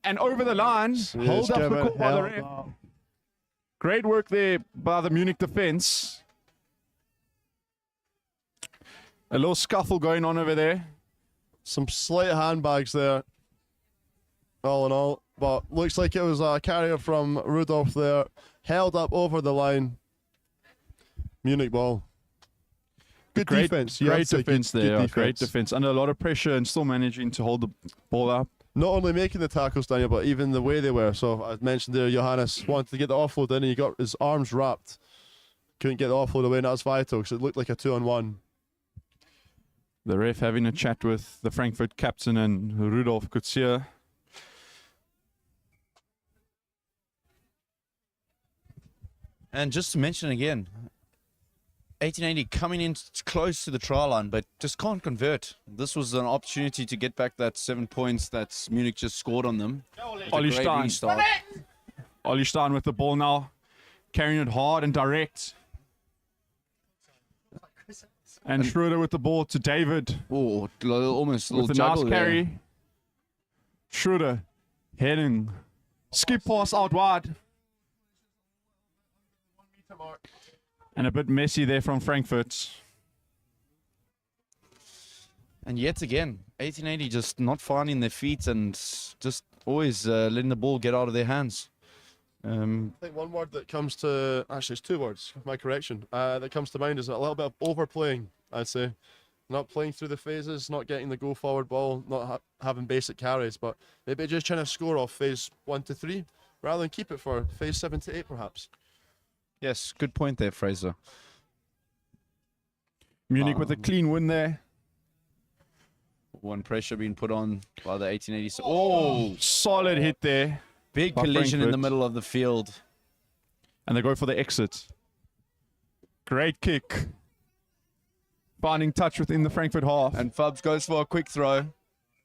And over the line. Hold up the call by the ref. Great work there by the Munich defense. A little scuffle going on over there. Some slight handbags there, all in all. But looks like it was a carrier from Rudolph there. Held up over the line. Munich ball. Good defense. You have Great to say defense good there. defense. Great defense. Under a lot of pressure and still managing to hold the ball up. Not only making the tackles, Daniel, but even the way they were. So I mentioned there, Johannes wanted to get the offload in and he got his arms wrapped. Couldn't get the offload away, and that was vital because it looked like a 2-on-1. The ref having a chat with the Frankfurt captain and Rudolf Kutsia. And just to mention again, 1880 coming in close to the try line, but just can't convert. This was an opportunity to get back that 7 points that Munich just scored on them. Ollie Great Stein. restart. Ollie Stein with the ball now. Carrying it hard and direct. And Schroeder with the ball to David. Oh, almost a little With a nice juggle there. carry. Schroeder heading. Skip pass out wide. And a bit messy there from Frankfurt. And yet again, 1880 just not finding their feet and just always letting the ball get out of their hands. I think one word that comes to, actually it's 2 words, my correction, that comes to mind is a little bit of overplaying, I'd say. Not playing through the phases, not getting the go forward ball, not having basic carries, but maybe just trying to score off phase 1 to 3 rather than keep it for phase 7 to 8 perhaps. Yes, good point there, Fraser. Munich with a clean win there. One pressure being put on by the 1880. Oh, Solid hit there. big by collision in the Frankfurt. middle of the field. And they go for the exit. Great kick. Finding touch within the Frankfurt half. And Fubs goes for a quick throw.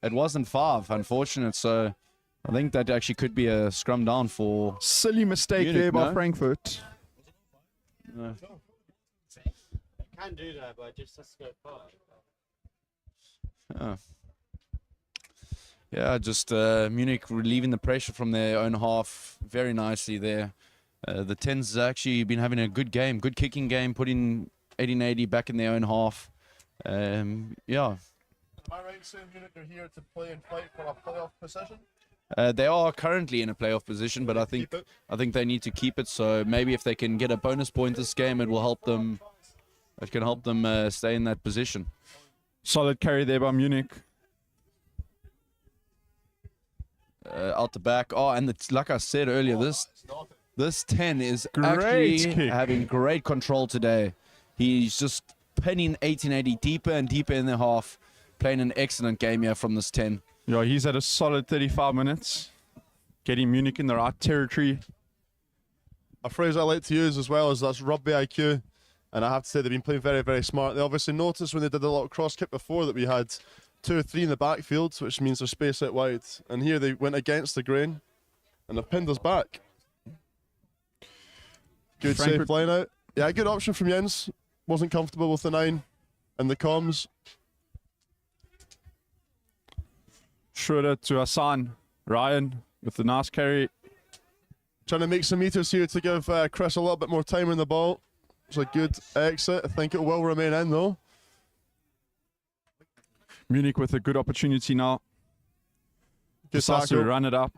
It wasn't 5, unfortunate. So I think that actually could be a scrum down for. Silly mistake Munich, there by no? Frankfurt. Can do that, but just has to go far. Yeah, just Munich relieving the pressure from their own half very nicely there. The 10s have actually been having a good game, good kicking game, putting 1880 back in their own half. Yeah. Am I right in saying Munich are here to play and fight for a playoff position? They are currently in a playoff position, but I think they need to keep it. So maybe if they can get a bonus point this game, it will help them. It can help them stay in that position. Solid carry there by Munich. out the back. Oh, and like I said earlier, this 10 is Great actually kick. having great control today. He's just pinning 1880 deeper and deeper in the half, playing an excellent game here from this 10. Yeah, he's had a solid 35 minutes, getting Munich in the right territory. A phrase I like to use as well is that's rugby IQ, and I have to say they've been playing very, very smart. They obviously noticed when they did a lot of cross kick before that we had 2 or 3 in the backfield, which means there's space out wide. And here they went against the grain, and they've pinned us back. Good Frankfurt- save line out. Yeah, good option from Jens. Wasn't comfortable with the 9 and the comms. Schroeder to Hassan. Ryan with the nice carry. Trying to make some meters here to give Chris a little bit more time on the ball. It's a good exit. I think it will remain in though. Munich with a good opportunity now. Good Decides to tackle. run it up.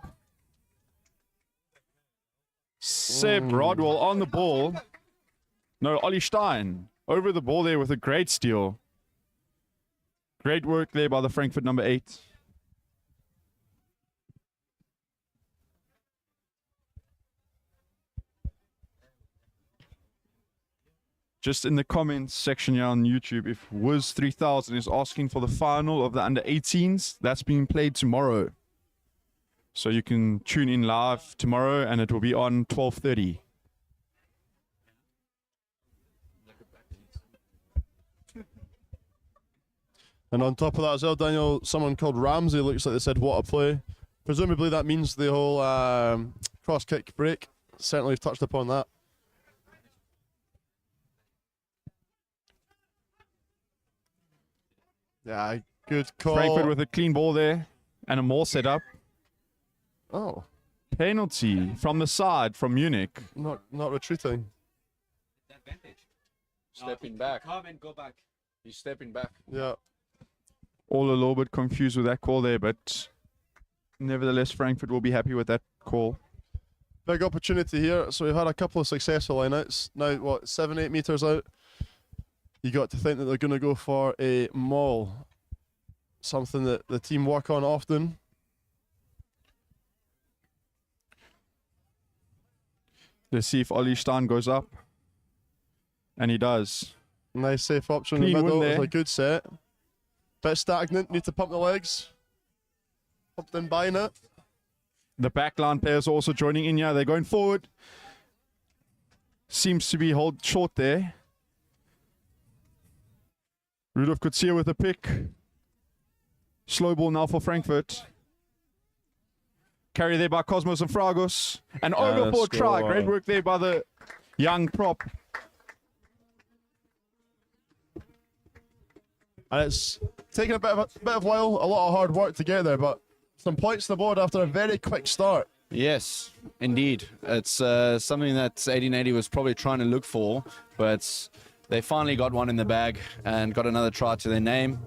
Seb Rodwell on the ball. No, Ollie Stein over the ball there with a great steal. Great work there by the Frankfurt number 8. Just in the comments section here on YouTube, if Wiz3000 is asking for the final of the under-18s, that's being played tomorrow. So you can tune in live tomorrow, and it will be on 12:30. And on top of that as well, Daniel, someone called Ramsey looks like they said what a play. Presumably that means the whole cross kick break. Certainly we've touched upon that. Yeah, good call. Frankfurt with a clean ball there, and a more set up. Oh, Penalty from the side from Munich. not retreating. Stepping back. Come and go back. He's stepping back. Yeah. All a little bit confused with that call there, but nevertheless, Frankfurt will be happy with that call. Big opportunity here. So we've had a couple of successful lineouts. Now, what, 7-8 meters out? You got to think that they're going to go for a maul. Something that the team work on often. Let's see if Ollie Stein goes up. And he does. Nice safe option in Clean the win middle. It's there. a good set. Bit stagnant. Need to pump the legs. Pumped in by it. The backline players also joining in here. They're going forward. Seems to be hold short there. Rudolf Kutsia with a pick. Slow ball now for Frankfurt. Carry there by Cosmos and Fragos. And over for a try. score. Great work there by the young prop. And it's taken a bit of while, a lot of hard work to get there, but some points to the board after a very quick start. Yes, indeed. It's something that 1880 was probably trying to look for, but they finally got one in the bag and got another try to their name.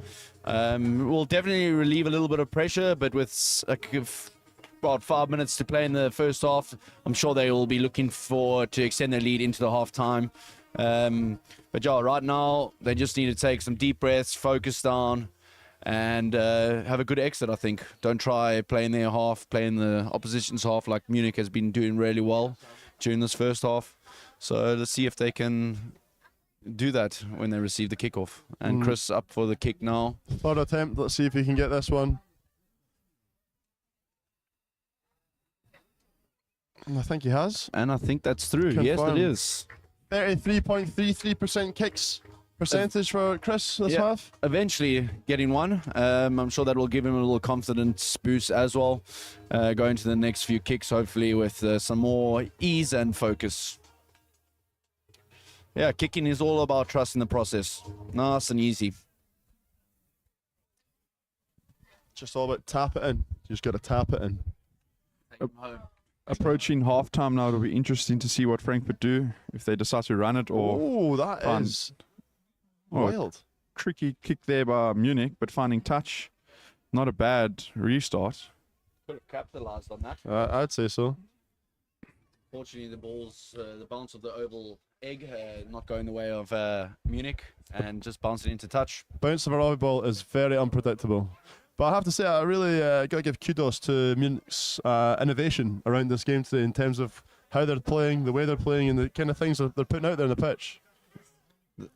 Will definitely relieve a little bit of pressure, but with about 5 minutes to play in the first half, I'm sure they will be looking to extend their lead into the half time. But yeah, right now they just need to take some deep breaths, focus down, and have a good exit, I think. Don't try playing their half, playing the opposition's half like Munich has been doing really well during this first half. So let's see if they can do that when they receive the kickoff. And Chris up for the kick now. Third attempt. Let's see if he can get this one. And I think he has. And I think that's through. Yes, it Confirmed. is. 33.33% kicks percentage for Chris this Yeah. half. Eventually getting one. I'm sure that will give him a little confidence boost as well. Going to the next few kicks, hopefully with some more ease and focus. Yeah, kicking is all about trust in the process. Nice and easy. Just all about tap it in. You just got to tap it in. Approaching halftime now. It'll be interesting to see what Frankfurt do. If they decide to run it or Oh, that fun. is Oh, wild. tricky kick there by Munich, but finding touch. Not a bad restart. Could have capitalized on that. I'd say so. Fortunately, the bounce of the oval egg not going the way of Munich and just bouncing into touch. Bounce of a rugby ball is very unpredictable. But I have to say, I really got to give kudos to Munich's innovation around this game today in terms of how they're playing, the way they're playing, and the kind of things that they're putting out there on the pitch.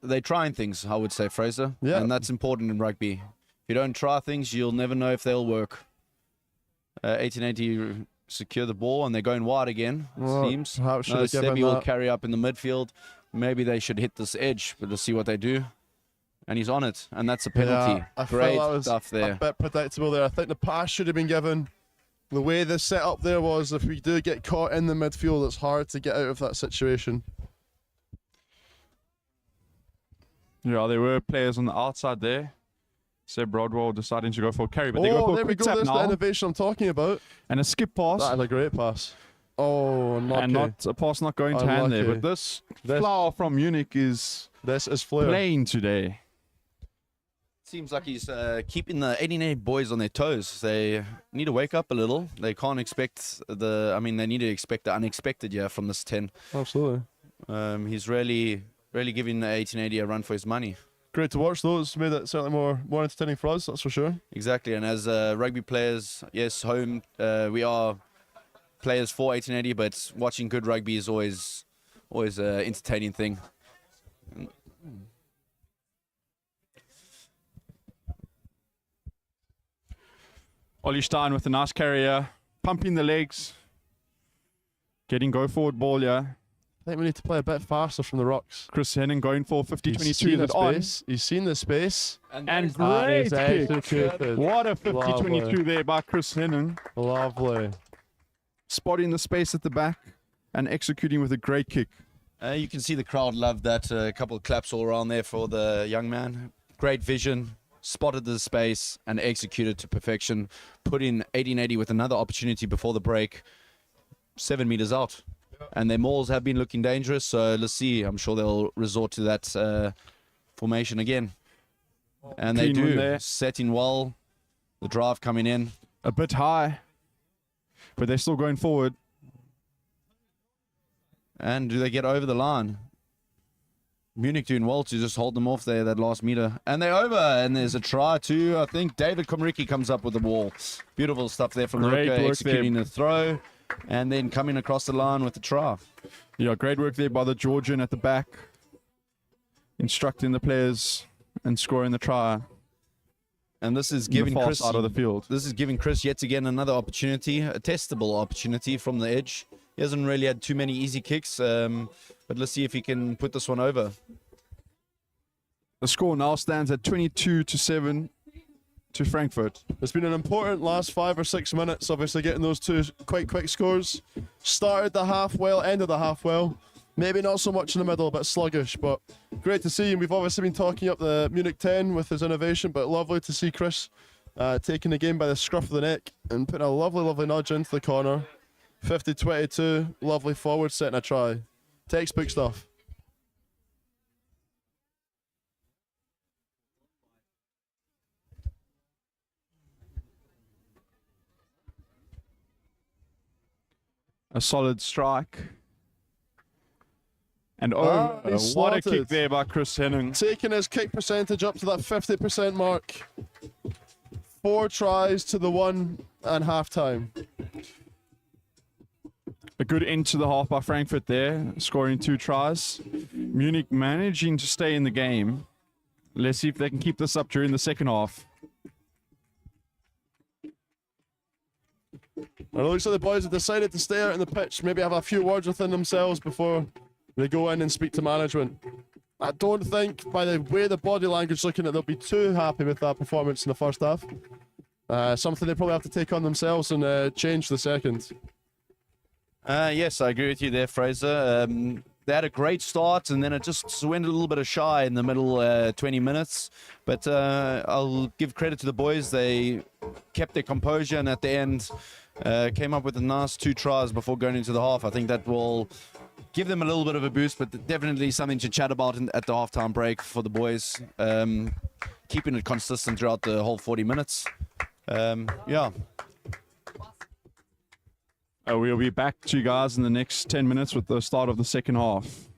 They're trying things, I would say, Fraser. Yeah. And that's important in rugby. If you don't try things, you'll never know if they'll work. 1880 secure the ball, and they're going wide again, it seems. Perhaps should have given Sebi will that. carry up in the midfield. Maybe they should hit this edge, but let's see what they do. And he's on it, and that's a penalty. Yeah, I Great felt that was stuff there. a bit predictable there. I think the pass should have been given. The way the setup there was, if we do get caught in the midfield, it's hard to get out of that situation. Yeah, there were players on the outside there. Seb Rodwell deciding to go for a carry, but they go for there a we quick go. tap There's the now. innovation I'm talking about. And a skip pass. That is a great pass. Oh, unlucky. And not a pass not going to hand there. Unlucky. But this flower from Munich is This is flair. playing today. Seems like he's keeping the 88 boys on their toes. They need to wake up a little. They can't expect they need to expect the unexpected from this 10. Absolutely. He's really giving the 1880 a run for his money. Great to watch those. Made it certainly more entertaining for us, that's for sure. Exactly, and as rugby players, yes, home, we are players for 1880, but watching good rugby is always an entertaining thing. Ollie Stein with a nice carrier, pumping the legs, getting go forward ball here. I think we need to play a bit faster from the rocks. Chris Henning going for 50-22. He's seen the Is it on? space. He's seen the space. And That great is kick. executed. What a 50-22 Lovely. there by Chris Henning. Lovely. Spotting the space at the back and executing with a great kick. You can see the crowd loved that. A couple of claps all around there for the young man. Great vision, spotted the space and executed to perfection. Put in 1880 with another opportunity before the break, 7 meters out. And their mauls have been looking dangerous, so let's see. I'm sure they'll resort to that formation again. And they Clean one do, there. setting well, the drive coming in. A bit high, but they're still going forward. And do they get over the line? Munich doing well to just hold them off there, that last meter. And they're over, and there's a try too. I think David Komaricki comes up with the ball. Beautiful stuff there from the Great hooker, work executing the throw, and then coming across the line with the try. Yeah, great work there by the Georgian at the back, instructing the players and scoring the try. And this is in the giving far Chris side of the field. This is giving Chris yet again another opportunity, a testable opportunity from the edge. He hasn't really had too many easy kicks, but let's see if he can put this one over. The score now stands at 22-7 to Frankfurt. It's been an important last 5 or 6 minutes, obviously getting those two quite quick scores. Started the half well, ended the half well. Maybe not so much in the middle, a bit sluggish, but great to see him. We've obviously been talking up the Munich 10 with his innovation, but lovely to see Chris taking the game by the scruff of the neck and putting a lovely nudge into the corner. 50-22, lovely forward setting a try. Textbook stuff. A solid strike. And he what a slotted. kick there by Chris Henning. Taking his kick percentage up to that 50% mark. 4 tries to the 1 and half time. A good end to the half by Frankfurt there, scoring 2 tries. Munich managing to stay in the game. Let's see if they can keep this up during the second half. And it looks like the boys have decided to stay out on the pitch, maybe have a few words within themselves before they go in and speak to management. I don't think, by the way the body language is looking at, they'll be too happy with that performance in the first half. Something they probably have to take on themselves and change the second. Yes, I agree with you there, Fraser. They had a great start, and then it just went a little bit shy in the middle 20 minutes. But I'll give credit to the boys. They kept their composure, and at the end came up with a nice 2 tries before going into the half. I think that will give them a little bit of a boost, but definitely something to chat about at the halftime break for the boys. Keeping it consistent throughout the whole 40 minutes. Yeah. We'll be back to you guys in the next 10 minutes with the start of the second half.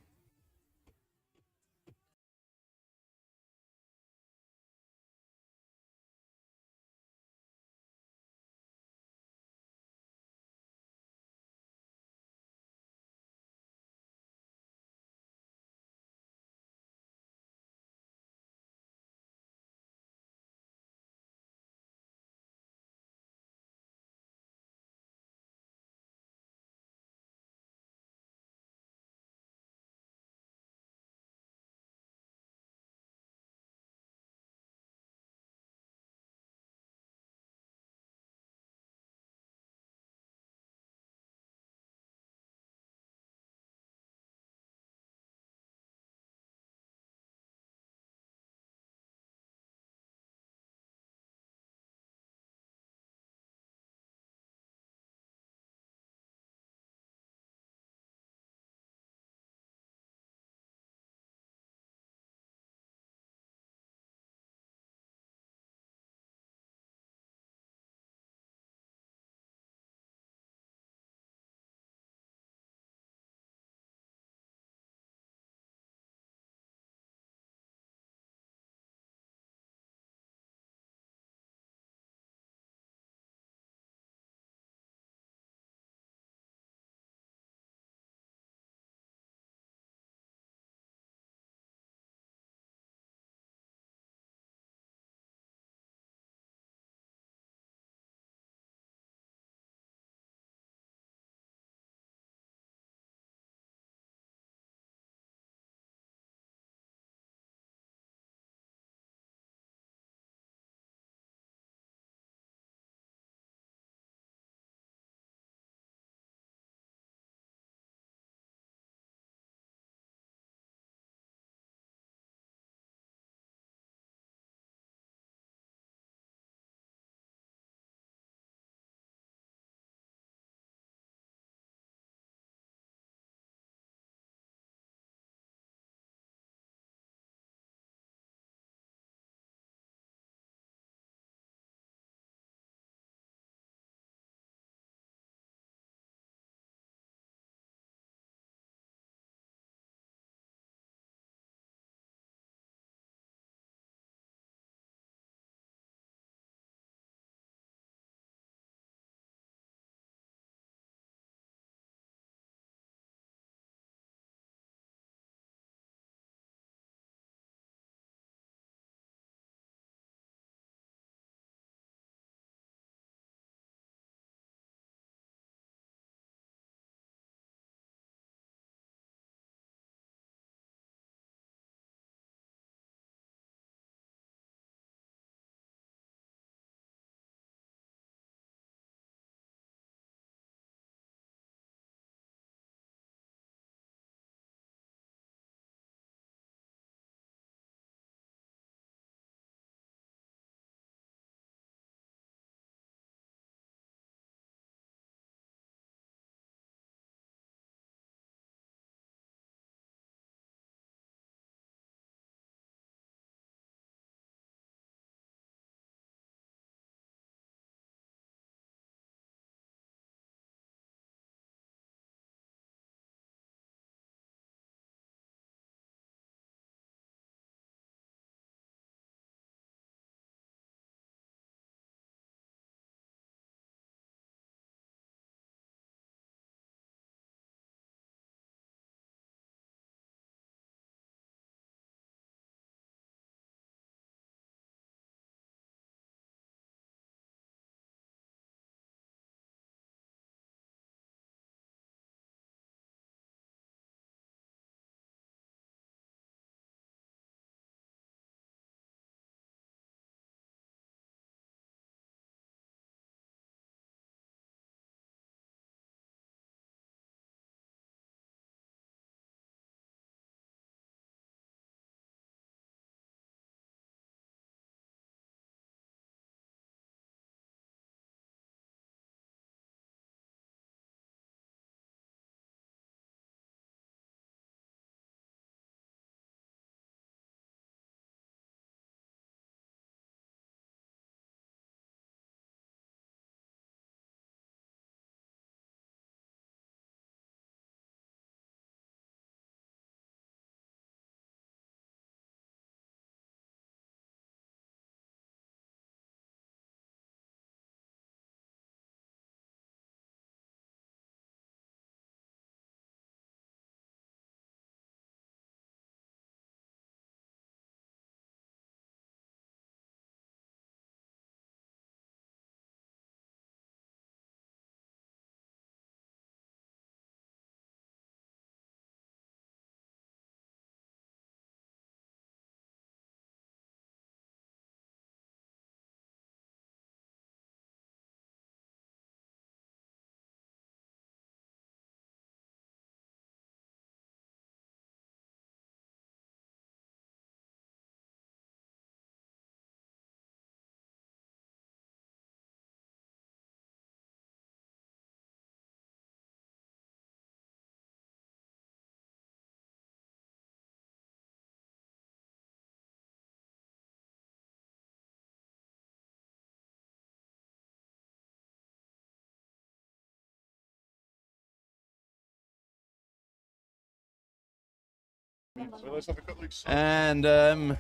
let's have a quick look. And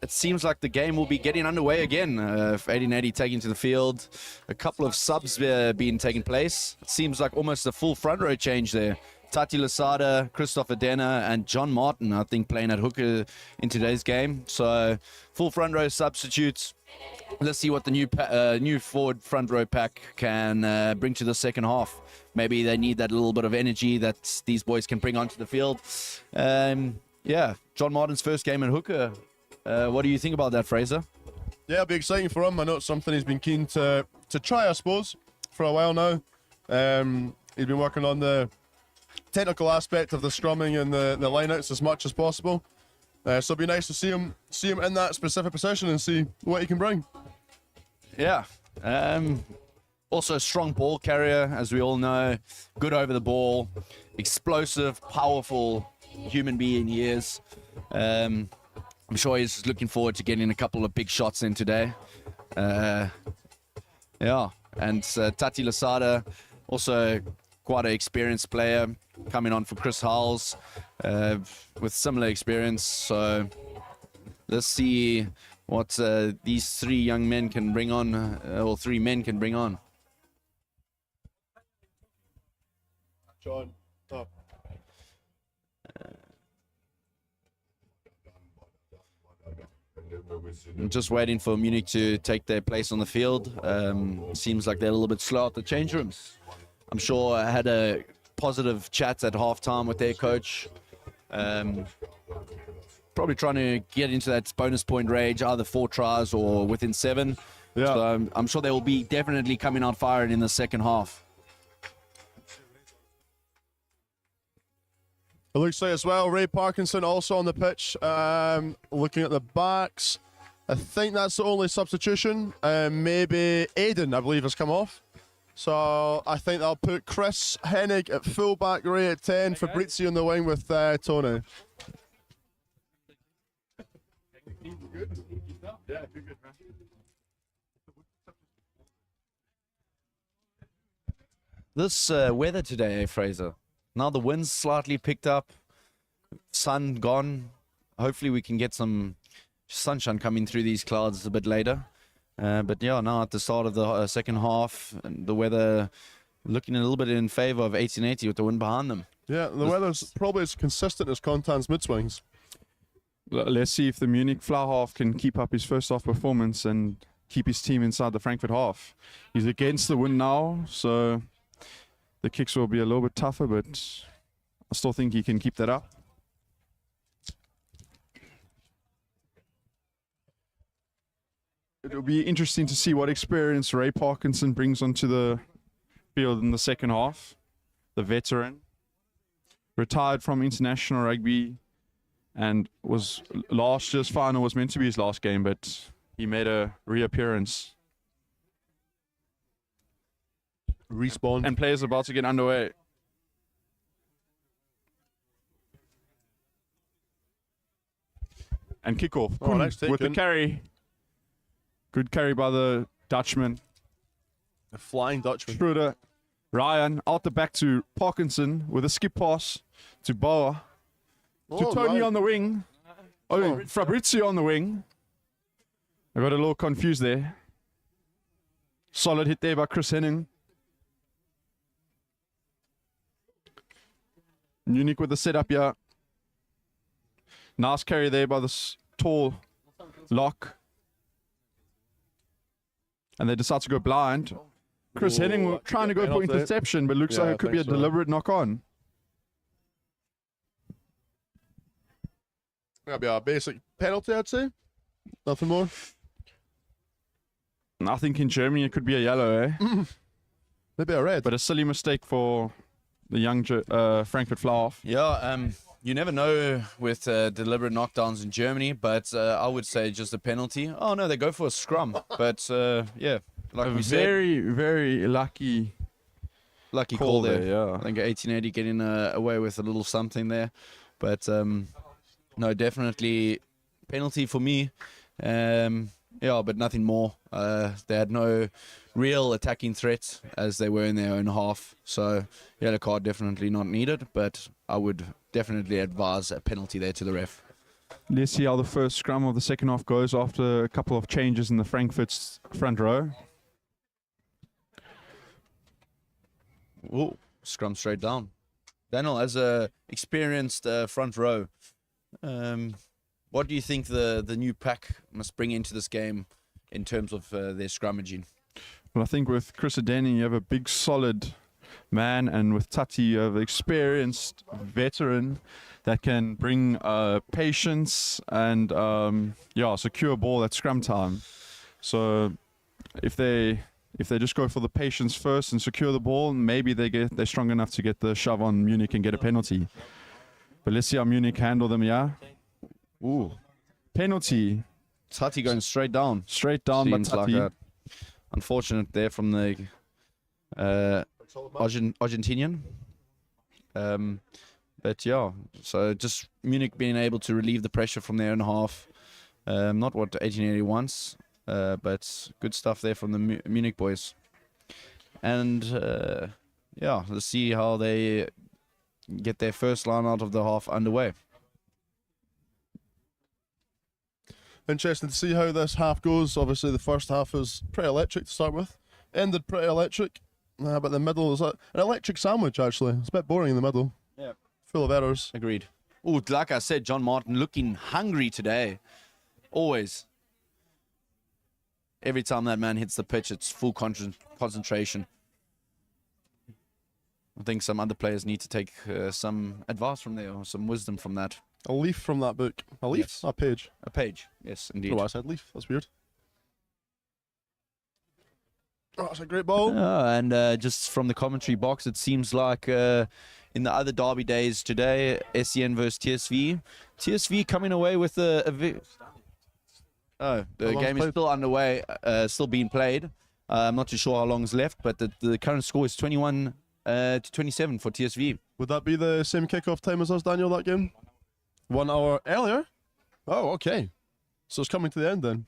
it seems like the game will be getting underway again. 1880 taking to the field. A couple of subs being taken place. It seems like almost a full front row change there. Tati Lasada, Christopher Denner, and John Martin, I think, playing at hooker in today's game. So full front row substitutes. Let's see what the new forward front row pack can bring to the second half. Maybe they need that little bit of energy that these boys can bring onto the field. Yeah, John Martin's first game at hooker. What do you think about that, Fraser? Yeah, it'll be exciting for him. I know it's something he's been keen to try, I suppose, for a while now. He's been working on the technical aspect of the scrumming and the lineouts as much as possible. So it'll be nice to see him in that specific position and see what he can bring. Yeah. Also a strong ball carrier, as we all know. Good over the ball. Explosive, powerful human being he is. I'm sure he's looking forward to getting a couple of big shots in today. Yeah. And Tati Lasada, also quite an experienced player, coming on for Chris Howells with similar experience. So let's see what these three young men can bring on, or three men can bring on. John, I'm just waiting for Munich to take their place on the field. Seems like they're a little bit slow at the change rooms. I'm sure I had a positive chat at halftime with their coach. Probably trying to get into that bonus point range, either 4 tries or within 7. Yeah. So I'm sure they will be definitely coming out firing in the second half. It looks like as well, Ray Parkinson also on the pitch, looking at the backs. I think that's the only substitution. Maybe Aiden, I believe, has come off. So I think they'll put Chris Hennig at fullback, Ray at 10, Fabrizio on the wing with Tony. This weather today, Fraser. Now the wind's slightly picked up, sun gone. Hopefully we can get some sunshine coming through these clouds a bit later. But yeah, now at the start of the second half, and the weather looking a little bit in favour of 1880 with the wind behind them. Yeah, the weather's probably as consistent as Contan's mid-swings. Let's see if the Munich fly half can keep up his first half performance and keep his team inside the Frankfurt half. He's against the wind now, so the kicks will be a little bit tougher, but I still think he can keep that up. It'll be interesting to see what experience Ray Parkinson brings onto the field in the second half. The veteran, retired from international rugby, and was last year's final was meant to be his last game, but he made a reappearance. Respawn. And players about to get underway. And kickoff. Oh, nice with the taken. carry. Good carry by the Dutchman. The flying Dutchman. Schroeder. Ryan out the back to Parkinson with a skip pass to Bauer. To Tony nice. on the wing. Oh, Fabrizio on the wing. I got a little confused there. Solid hit there by Chris Henning. Munich with the setup here. Nice carry there by this tall lock. And they decide to go blind. Chris Henning trying to go for interception, but looks like it could be a deliberate knock-on. That'll be a basic penalty, I'd say. Nothing more. I think in Germany it could be a yellow, eh? Maybe a red. But a silly mistake for the young Frankfurt Fly-Off. Yeah, you never know with deliberate knockdowns in Germany, but I would say just a penalty. Oh, no, they go for a scrum. But, yeah, like we said, Very, very lucky call there. yeah. I think 1880 getting away with a little something there. But, no, definitely penalty for me. Yeah, but nothing more. They had no real attacking threat as they were in their own half. So yellow card definitely not needed, but I would definitely advise a penalty there to the ref. Let's see how the first scrum of the second half goes after a couple of changes in the Frankfurt's front row. Ooh, scrum straight down. Daniel, as a experienced front row, what do you think the new pack must bring into this game in terms of their scrummaging? Well, I think with Chris Adeni, you have a big, solid man, and with Tati, you have an experienced veteran that can bring patience and secure ball at scrum time. So if they just go for the patience first and secure the ball, maybe they're strong enough to get the shove on Munich and get a penalty. But let's see how Munich handle them. Yeah. Ooh, penalty. Tati going straight down. Straight down, but Seems like Tati. a unfortunate there from the Argentinian. But yeah, so just Munich being able to relieve the pressure from their own half. Not what 1880 wants, but good stuff there from the Munich boys. And let's see how they get their first line out of the half underway. Interesting to see how this half goes. Obviously, the first half is pretty electric to start with. Ended pretty electric. But the middle is an electric sandwich, actually. It's a bit boring in the middle. Yeah. Full of errors. Agreed. Oh, like I said, John Martin looking hungry today. Always. Every time that man hits the pitch, it's full concentration. I think some other players need to take some advice from there or some wisdom from that. A leaf from that book. A leaf? Yes. A page. A page, yes, I indeed. don't know why I said leaf. That's weird. Oh, that's a great ball. And just from the commentary box, it seems like in the other derby days today, SCN versus TSV. TSV coming away with the game is still underway, still being played. I'm not too sure how long is left, but the current score is 21 to 27 for TSV. Would that be the same kickoff time as us, Daniel, that game? 1 hour earlier? Oh, okay. So it's coming to the end then.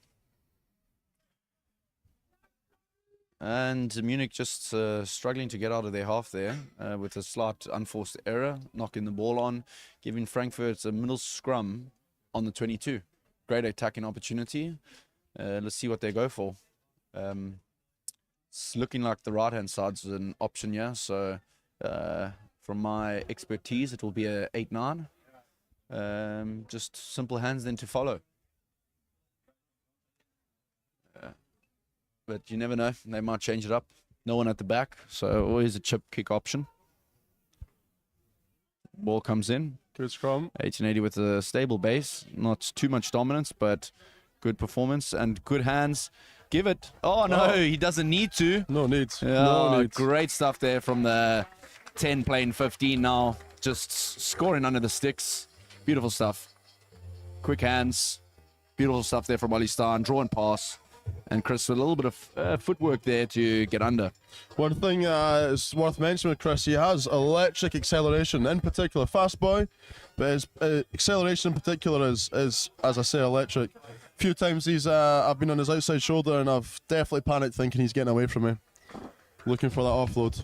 And Munich just struggling to get out of their half there with a slight unforced error, knocking the ball on, giving Frankfurt a middle scrum on the 22. Great attacking opportunity. Let's see what they go for. It's looking like the right-hand side's an option here. So from my expertise, it will be a 8-9. Just simple hands then to follow. But you never know. They might change it up. No one at the back, so always a chip kick option. Ball comes in. Good scrum. 1880 with a stable base. Not too much dominance, but good performance and good hands. Give it. Oh, no, he doesn't need to. No need. Yeah, No need. great stuff there from the 10 playing 15 now. Just scoring under the sticks. Beautiful stuff. Quick hands. Beautiful stuff there from Ollie Stein. Draw and pass. And Chris with a little bit of footwork there to get under. One thing is worth mentioning with Chris, he has electric acceleration, in particular fast boy, but his acceleration in particular is, as I say, electric. A few times I've been on his outside shoulder and I've definitely panicked thinking he's getting away from me. Looking for that offload.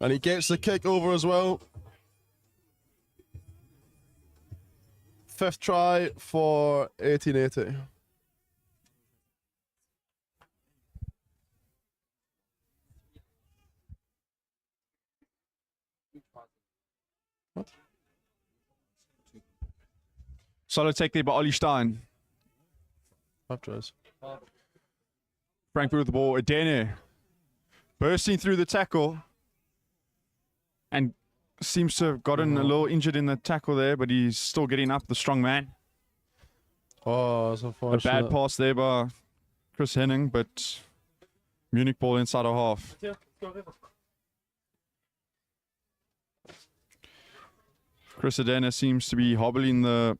And he gets the kick over as well. 5th try for 1880. What? Solid take there by Ollie Stein. 5 tries. Frankfurt with the ball. Adene bursting through the tackle. And seems to have gotten a little injured in the tackle there, but he's still getting up, the strong man. Oh, that's A unfortunate. bad pass there by Chris Henning, but Munich ball inside a half. Chris Adena seems to be hobbling the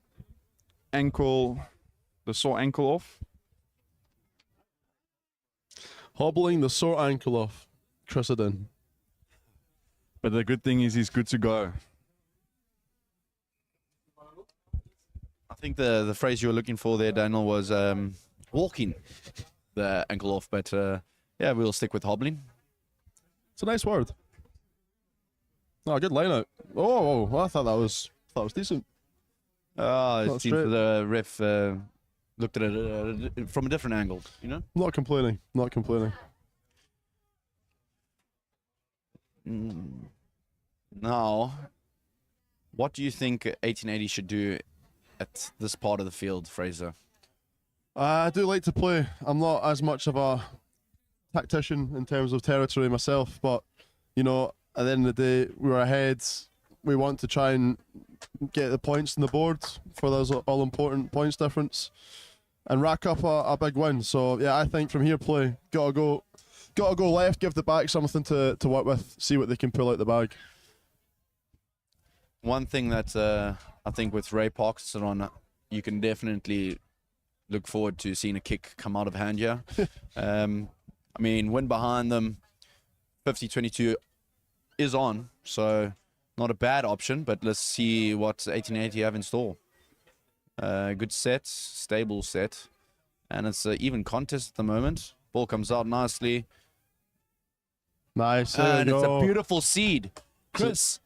sore ankle off. Hobbling the sore ankle off. Chris Eden. But the good thing is he's good to go. think the phrase you were looking for there, Daniel, was walking the ankle off, but yeah, we'll stick with hobbling. It's a nice word. Oh, good line out. Oh, well, I thought that was decent. It Not seems straight. the ref looked at it from a different angle, you know? Not complaining. Now, what do you think 1880 should do at this part of the field, Fraser? I do like to play. I'm not as much of a tactician in terms of territory myself, but you know, at the end of the day, we're ahead. We want to try and get the points on the board for those all-important points difference and rack up a big win. So yeah, I think from here play, gotta go left, give the back something to work with, see what they can pull out the bag. One thing that I think with Ray Parkinson on, you can definitely look forward to seeing a kick come out of hand here. I mean, win behind them, 50-22 is on, so not a bad option, but let's see what 1880 have in store. Good set, stable set, and it's an even contest at the moment. Ball comes out nicely, Nice. and There it's you a go. beautiful seed. Chris,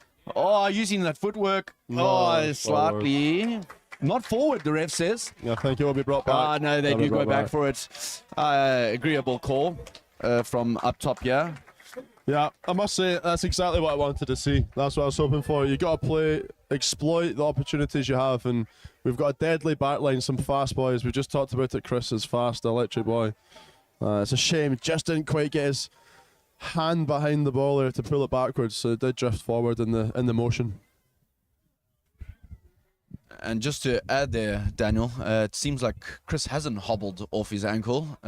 using that footwork. No, Slightly not forward, the ref says. Yeah, I think it will be brought back. No, they That'll be do go brought back for it. Agreeable call from up top here. Yeah, I must say that's exactly what I wanted to see. That's what I was hoping for. You got to play, exploit the opportunities you have, and we've got a deadly backline, some fast boys. We just talked about it. Chris is fast, electric boy. It's a shame, just didn't quite get his hand behind the ball there to pull it backwards, so it did drift forward in the motion. And just to add there, Daniel, it seems like Chris hasn't hobbled off his ankle.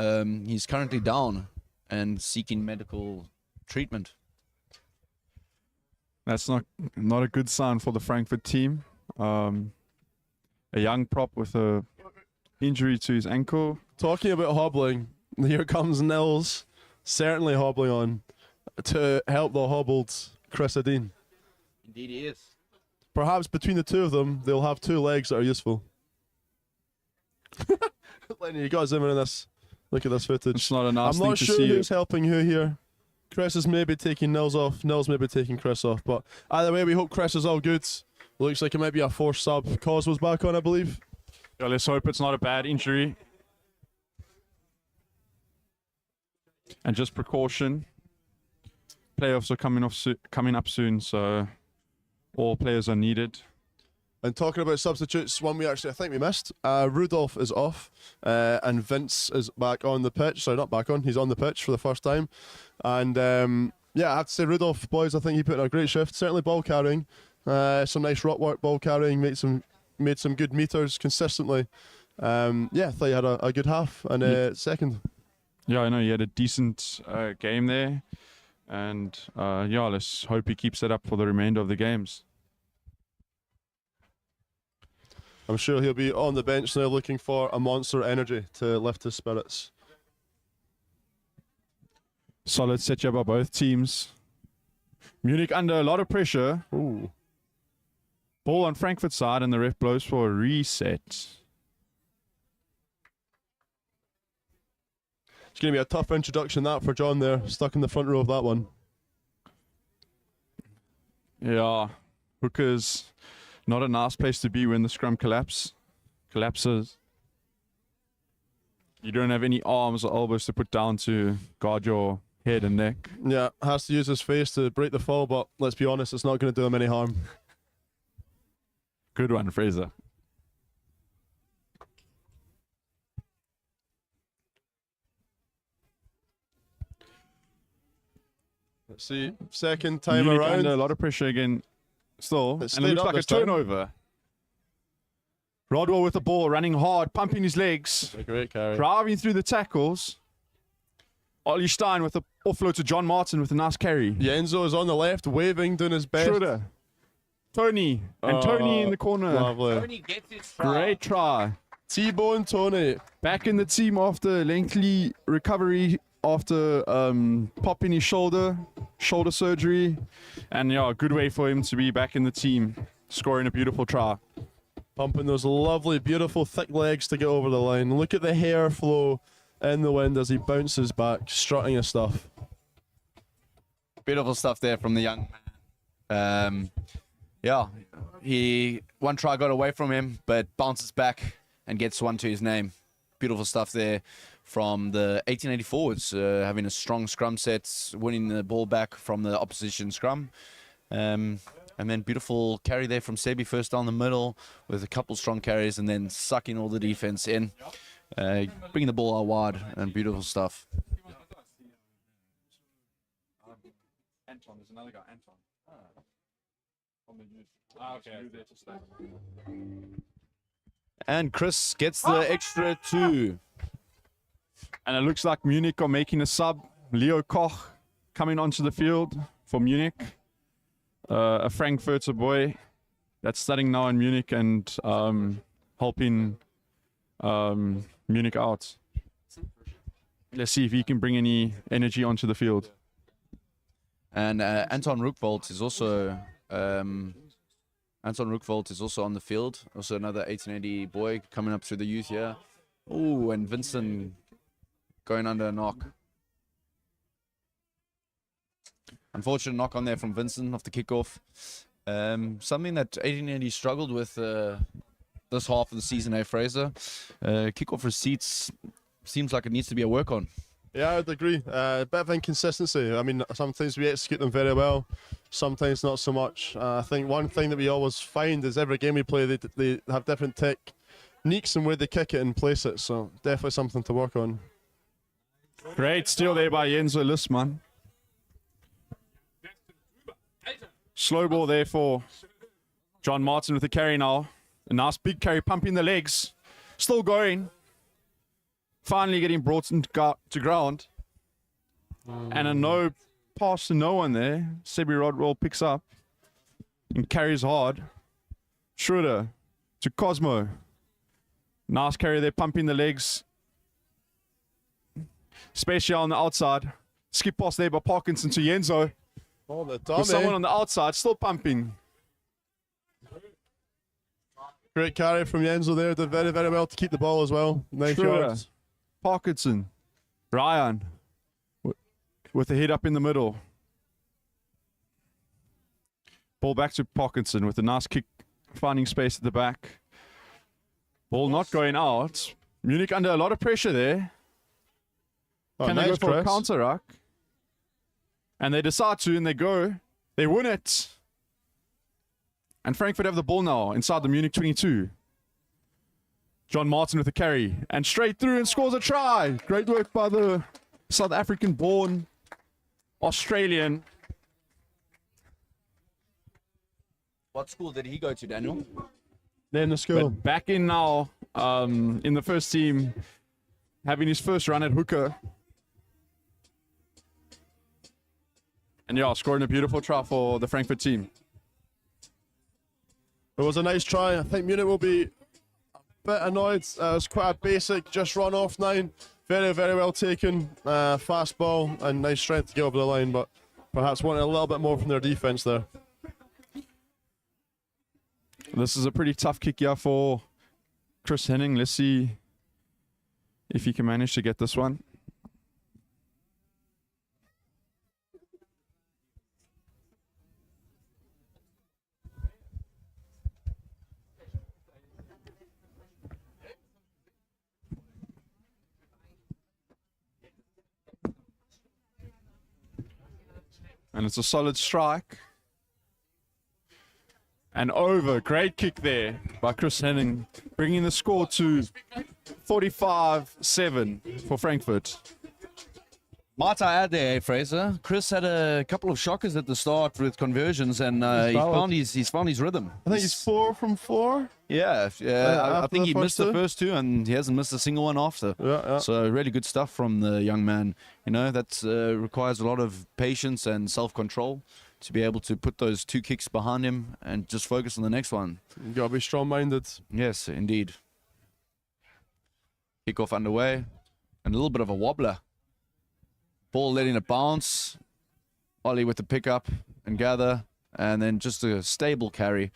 He's currently down and seeking medical treatment. That's not a good sign for the Frankfurt team. A young prop with a injury to his ankle. Talking about hobbling, here comes Nils, certainly hobbling on to help the hobbled Chris Adine. Indeed he is. Perhaps between the two of them, they'll have two legs that are useful. Lenny, you got to zoom in on this. Look at this footage. It's not a nice I'm thing not to sure see. who's helping who here. Chris is maybe taking Nils off. Nils maybe taking Chris off. But either way, we hope Chris is all good. Looks like it might be a forced sub. Cause was back on, I believe. Yeah, let's hope it's not a bad injury. And just precaution. Playoffs are coming up soon, so all players are needed. And talking about substitutes, one I think we missed. Rudolph is off, and Vince is back on the pitch. Sorry, not back on. He's on the pitch for the first time. And yeah, I have to say, Rudolph, boys, I think he put in a great shift. Certainly ball carrying, some nice rock work, ball carrying, made some good meters consistently. Yeah, I thought he had a good half and second. Yeah, I know he had a decent game there. And yeah, let's hope he keeps it up for the remainder of the games. I'm sure he'll be on the bench now looking for a monster energy to lift his spirits. Solid setup by both teams. Munich under a lot of pressure. Ooh. Ball on Frankfurt side, and the ref blows for a reset. It's going to be a tough introduction that for John there, stuck in the front row of that one. Yeah, hookers, not a nice place to be when the scrum collapses. You don't have any arms or elbows to put down to guard your head and neck. Yeah, has to use his face to break the fall, but let's be honest, it's not going to do him any harm. Good one, Fraser. Let's see, second time Munich around. under a lot of pressure again still, It and stayed it looks up like a this time. turnover. Rodwell with the ball, running hard, pumping his legs, A great carry. driving through the tackles. Ollie Stein with the offload to John Martin with a nice carry. Yenzo is on the left, waving, doing his best. Schroeder. Tony. And Tony in the corner. Lovely. Tony gets his try. Great try. T-Bone Tony. Back in the team after lengthy recovery after popping his shoulder surgery. And yeah, good way for him to be back in the team, scoring a beautiful try. Pumping those lovely, beautiful, thick legs to get over the line. Look at the hair flow in the wind as he bounces back, strutting his stuff. Beautiful stuff there from the young man. Yeah, one try got away from him, but bounces back and gets one to his name. Beautiful stuff there from the 1880 forwards, having a strong scrum set, winning the ball back from the opposition scrum. And then beautiful carry there from Sebi first down the middle with a couple strong carries and then sucking all the defense in, bringing the ball out wide, and beautiful stuff. Anton, there's another guy, Anton. From the youth. Okay. And Chris gets the extra 2. And it looks like Munich are making a sub. Leo Koch coming onto the field for Munich. A Frankfurter boy that's studying now in Munich and helping Munich out. Let's see if he can bring any energy onto the field. And Anton Rookvold is also on the field. Also another 1880 boy coming up through the youth here. Oh, and Vincent going under a knock. Unfortunate knock on there from Vincent off the kickoff. Something that 1880 struggled with this half of the season, Fraser? Kickoff receipts seems like it needs to be a work on. Yeah, I'd agree. A bit of inconsistency. I mean, sometimes we execute them very well, sometimes not so much. I think one thing that we always find is every game we play, they have different techniques and where they kick it and place it. So definitely something to work on. Great steal there by Jenzo Lissman. Slow ball there for John Martin with the carry now. A nice big carry, pumping the legs. Still going. Finally getting brought to ground. And a no pass to no one there. Sebi Rodwell picks up and carries hard. Schroeder to Cosmo. Nice carry there, pumping the legs. Spatial on the outside. Skip pass there by Parkinson to Jenzo. Oh, the With someone on the outside, still pumping. Great carry from Jenzo there. Did very, very well to keep the ball as well. Nice Schroeder, yards. Parkinson, Ryan with the head up in the middle. Ball back to Parkinson with a nice kick, finding space at the back. Ball not going out. Munich under a lot of pressure there. Oh, Can nice they go for a press. counter ruck? And they decide to, and they go. They win it. And Frankfurt have the ball now inside the Munich 22. John Martin with the carry. And straight through and scores a try. Great work by the South African-born Australian. What school did he go to, Daniel? Name the school. But back in now, in the first team, having his first run at hooker. And yeah, scoring a beautiful try for the Frankfurt team. It was a nice try. I think Munich will be a bit annoyed. It was quite a basic, just run off 9. Very, very well taken. Fast ball and nice strength to get over the line, but perhaps wanted a little bit more from their defense there. This is a pretty tough kick here for Chris Henning. Let's see if he can manage to get this one. And it's a solid strike. And over. Great kick there by Chris Henning, bringing the score to 45-7 for Frankfurt. Might I add there, Fraser? Chris had a couple of shockers at the start with conversions, and he's found his rhythm. I think he's 4 from 4. Yeah, I after think the he first missed the two? first 2, and he hasn't missed a single one after. Yeah. So really good stuff from the young man. You know, that requires a lot of patience and self-control to be able to put those 2 kicks behind him and just focus on the next one. You gotta be strong-minded. Yes, indeed. Kickoff underway, and a little bit of a wobbler. Ball letting it bounce. Ollie with the pickup and gather, and then just a stable carry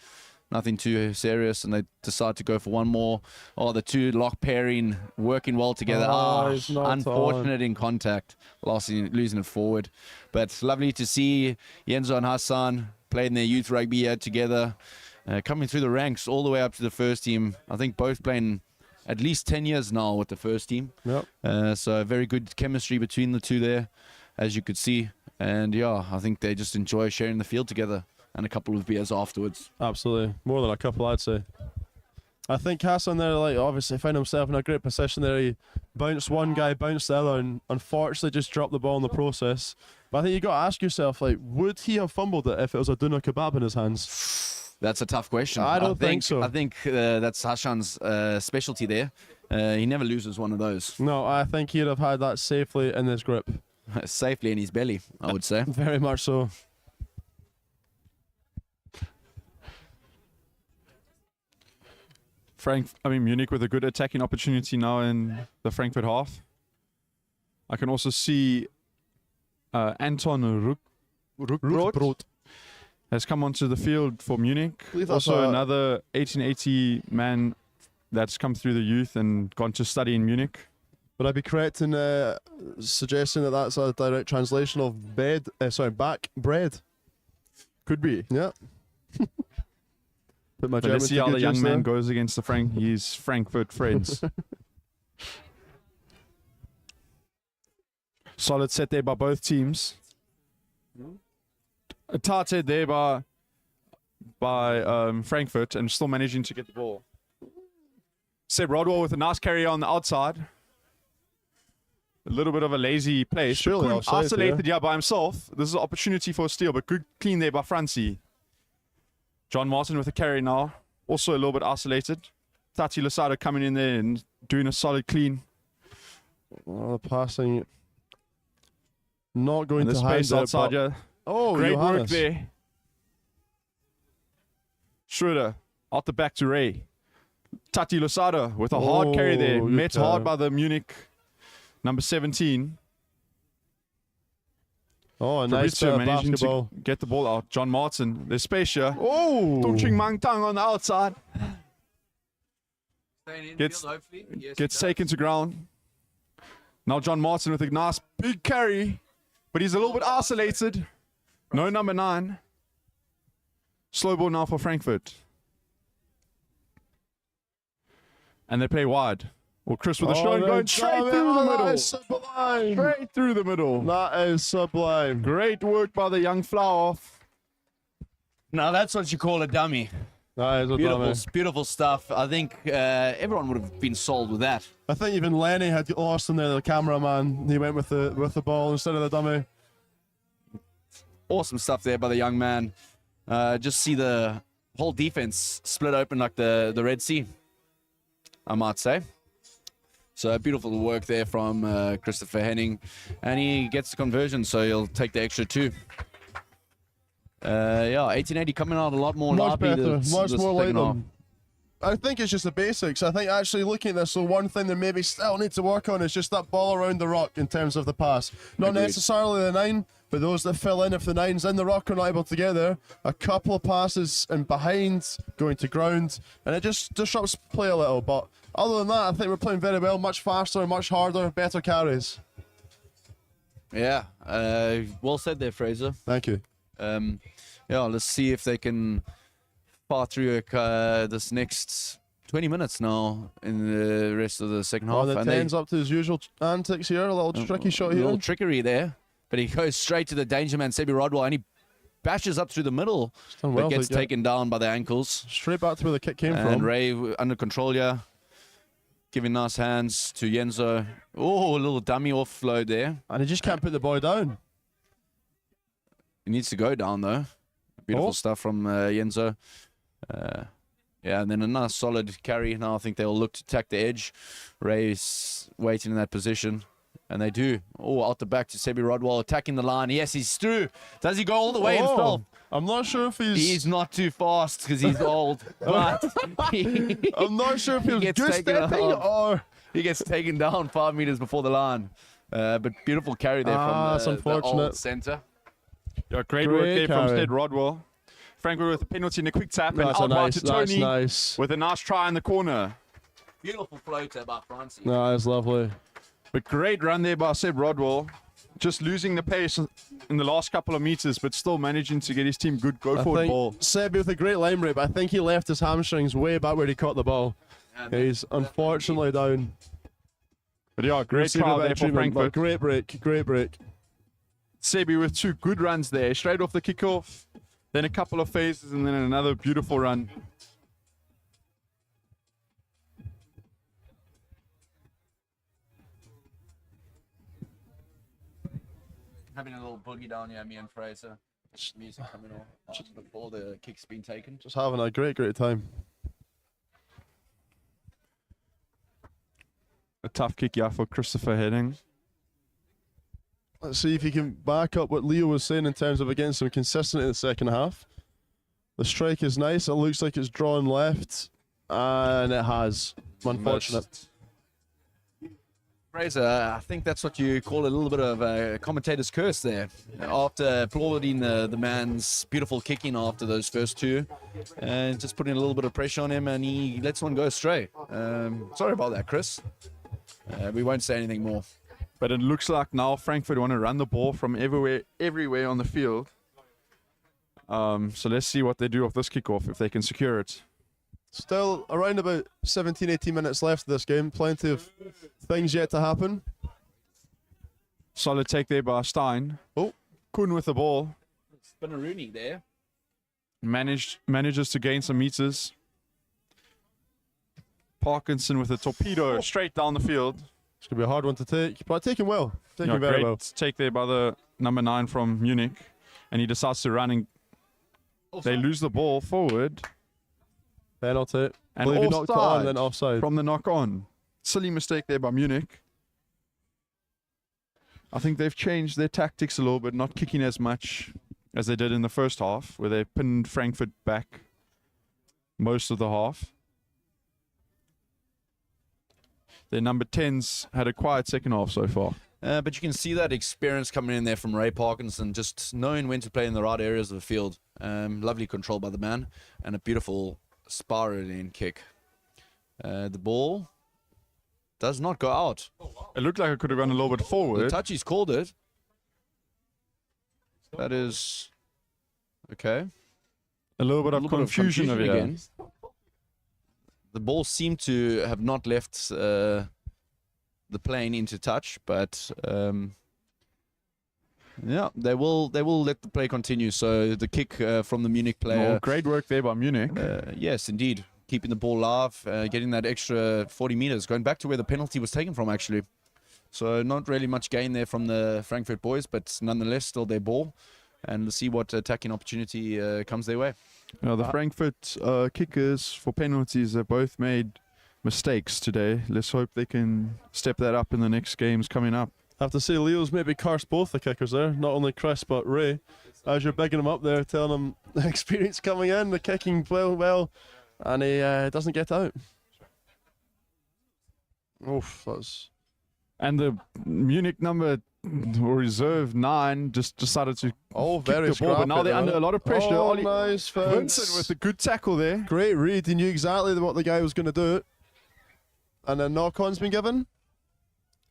nothing too serious, and they decide to go for one more. Oh, the two lock pairing, working well together. It's not Unfortunate in contact, losing it forward. But lovely to see Yenzo and Hassan playing their youth rugby here together, coming through the ranks all the way up to the first team. I think both playing at least 10 years now with the first team. Yep. So very good chemistry between the two there, as you could see. And yeah, I think they just enjoy sharing the field together and a couple of beers afterwards. Absolutely. More than a couple, I'd say. I think Hassan there, like, obviously found himself in a great position there. He bounced one guy, bounced the other, and unfortunately just dropped the ball in the process. But I think you got to ask yourself, like, would he have fumbled it if it was a doner kebab in his hands? That's a tough question. I don't think so. I think that's Hassan's specialty there. He never loses one of those. No, I think he'd have had that safely in his grip. Safely in his belly, I would say. Very much so. Munich with a good attacking opportunity now in the Frankfurt half. I can also see Anton Rukbrot has come onto the field for Munich. Also another 1880 man that's come through the youth and gone to study in Munich. Would I be correct in suggesting that that's a direct translation of back bread? Could be. Yeah. Put my But let's see how the young man there. goes against his Frankfurt friends. Solid set there by both teams. A tight head there by Frankfurt and still managing to get the ball. Seb Rodwell with a nice carry on the outside. A little bit of a lazy play. Surely offside, isolated by himself. This is an opportunity for a steal, but good clean there by Francie. John Martin with a carry now. Also a little bit isolated. Tati Lasada coming in there and doing a solid clean. Oh, the passing. Not going And the to hide space outside. Yeah. Oh, Great Johannes. work there. Schroeder out the back to Ray. Tati Lasada with a hard carry there. good Met carry. hard by the Munich number 17. Oh, a nice bit Fabrizio of managing basketball. to get the ball out. John Martin, there's space here. Oh! Dongching Mang Tang on the outside. Gets taken to ground. Now John Martin with a nice big carry, but he's a little bit isolated. No number 9. Slow ball now for Frankfurt. And they play wide. Well, Chris with a shot going straight through the middle. That is sublime. Straight through the middle. That is sublime. Great work by the young flower. Now that's what you call a dummy. That is a Beautiful, dummy. beautiful stuff. I think everyone would have been sold with that. I think even Lenny had lost in there, the cameraman. He went with the ball instead of the dummy. Awesome stuff there by the young man. Just see the whole defense split open like the Red Sea, I might say. So beautiful work there from Christopher Henning. And he gets the conversion, so he'll take the extra 2. 1880 coming out a lot more Much lively better, this much more like second half. them. I think it's just the basics. I think actually looking at this, so one thing that maybe still need to work on is just that ball around the rock in terms of the pass. Not Agreed. necessarily the 9, but those that fill in if the 9's in the rock are not able to get there. A couple of passes and behind, going to ground, and it just disrupts play a little. But other than that, I think we're playing very well, much faster, much harder, better carries. Yeah, well said there, Fraser. Thank you. Let's see if they can far through this next 20 minutes now in the rest of the second half. Oh, the And 10's up to his usual antics here. A little tricky shot a here. little trickery there, but he goes straight to the danger man, Sebi Rodwell, and he bashes up through the middle, Done but well, gets yeah. taken down by the ankles. Straight back to where the kick came And from. Ray under control here, giving nice hands to Yenzo. Oh, a little dummy offload there. And he just can't put the boy down. He needs to go down though. Beautiful Oh. stuff from Yenzo. And then a nice solid carry. Now I think they'll look to attack the edge. Ray's waiting in that position. And they do. Oh, out the back to Sebi Rodwell, attacking the line. Yes, he's through. Does he go all the way himself? I'm not sure if He's not too fast because he's old. But I'm not sure if he was gets good taken stepping off. or... he gets taken down 5 meters before the line. But beautiful carry there that's from the unfortunate. old center. Yeah, great work Great there from carry. Stead Rodwell. Frankfurt with a penalty and a quick tap, and That's a out nice, to Tony nice. with a nice try in the corner. Beautiful floater by Francie. No, that's lovely. But great run there by Seb Rodwell. Just losing the pace in the last couple of meters, but still managing to get his team good go-forward ball. Sebi with a great line break, but I think he left his hamstrings way back where he caught the ball. He's unfortunately down. But yeah, great Received a trial bit there of for treatment, but Frankfurt. great break, great break. Sebi with 2 good runs there, straight off the kickoff, then a couple of phases, and then another beautiful run. Having a little boogie down here, me and Fraser. Music coming on before the kick's been taken. Just having a great, great time. A tough kick, yeah, for Christopher Heading. Let's see if he can back up what Leo was saying in terms of getting some consistency in the second half. The strike is nice. It looks like it's drawn left, and it has. Unfortunate. Missed. Fraser, I think that's what you call a little bit of a commentator's curse there. After applauding the man's beautiful kicking after those first 2, and just putting a little bit of pressure on him, and he lets one go astray. Sorry about that, Chris. We won't say anything more. But it looks like now Frankfurt want to run the ball from everywhere on the field. So let's see what they do off this kickoff, if they can secure it. Still around about 17, 18 minutes left of this game. Plenty of things yet to happen. Solid take there by Stein. Oh. Kuhn with the ball. Spinneroonie there. Manages to gain some meters. Parkinson with a torpedo straight down the field. It's going to be a hard one to take, but taken well. Taken Yeah, very great well. take there by the number 9 from Munich. And he decides to run, and they lose the ball forward. Penalty. And Believe he knocked it on, offside then offside. from the knock on. Silly mistake there by Munich. I think they've changed their tactics a little bit, not kicking as much as they did in the first half, where they pinned Frankfurt back most of the half. Their number 10s had a quiet second half so far. But you can see that experience coming in there from Ray Parkinson, just knowing when to play in the right areas of the field. Lovely control by the man, and a beautiful spiraling kick. The ball does not go out. It looked like it could have gone a little bit The forward. touchies called it. That is okay. A little bit A of little bit confusion over here. again. The ball seemed to have not left the plane into touch, but yeah, they will let the play continue. So the kick from the Munich player. Oh, great work there by Munich. Yes, indeed. Keeping the ball live, getting that extra 40 meters, going back to where the penalty was taken from, actually. So not really much gain there from the Frankfurt boys, but nonetheless still their ball. And let's see what attacking opportunity comes their way. The Frankfurt kickers for penalties have both made mistakes today. Let's hope they can step that up in the next games coming up. I have to say, Leo's maybe cursed both the kickers there. Not only Chris, but Ray. As you're bigging him up there, telling him the experience coming in, the kicking well, and he doesn't get out. Oof, that's... And the Munich number or reserve 9 just decided to kick very the ball, but now scrappy they're under there. a lot of pressure. Oh, Ollie nice Vincent with a good tackle there. Great read. He knew exactly what the guy was going to do. And then knock-on's been given.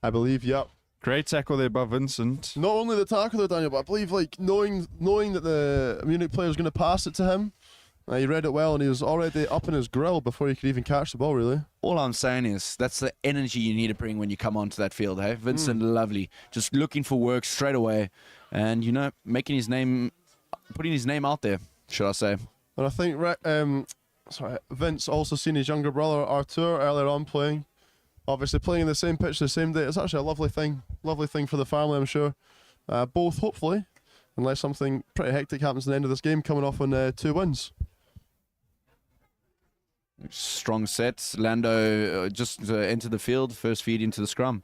I believe, yep. Great tackle there by Vincent. Not only the tackle there, Daniel, but I believe like knowing that the Munich player was going to pass it to him. He read it well, and he was already up in his grill before he could even catch the ball, really. All I'm saying is that's the energy you need to bring when you come onto that field, hey? Vincent, lovely. Just looking for work straight away. And, making his name, putting his name out there, should I say. And I think Vince also seen his younger brother, Artur, earlier on playing. Obviously playing in the same pitch the same day. It's actually a lovely thing for the family, I'm sure. Both, hopefully, unless something pretty hectic happens at the end of this game, coming off on 2 wins. Strong set. Lando just entered the field, first feed into the scrum.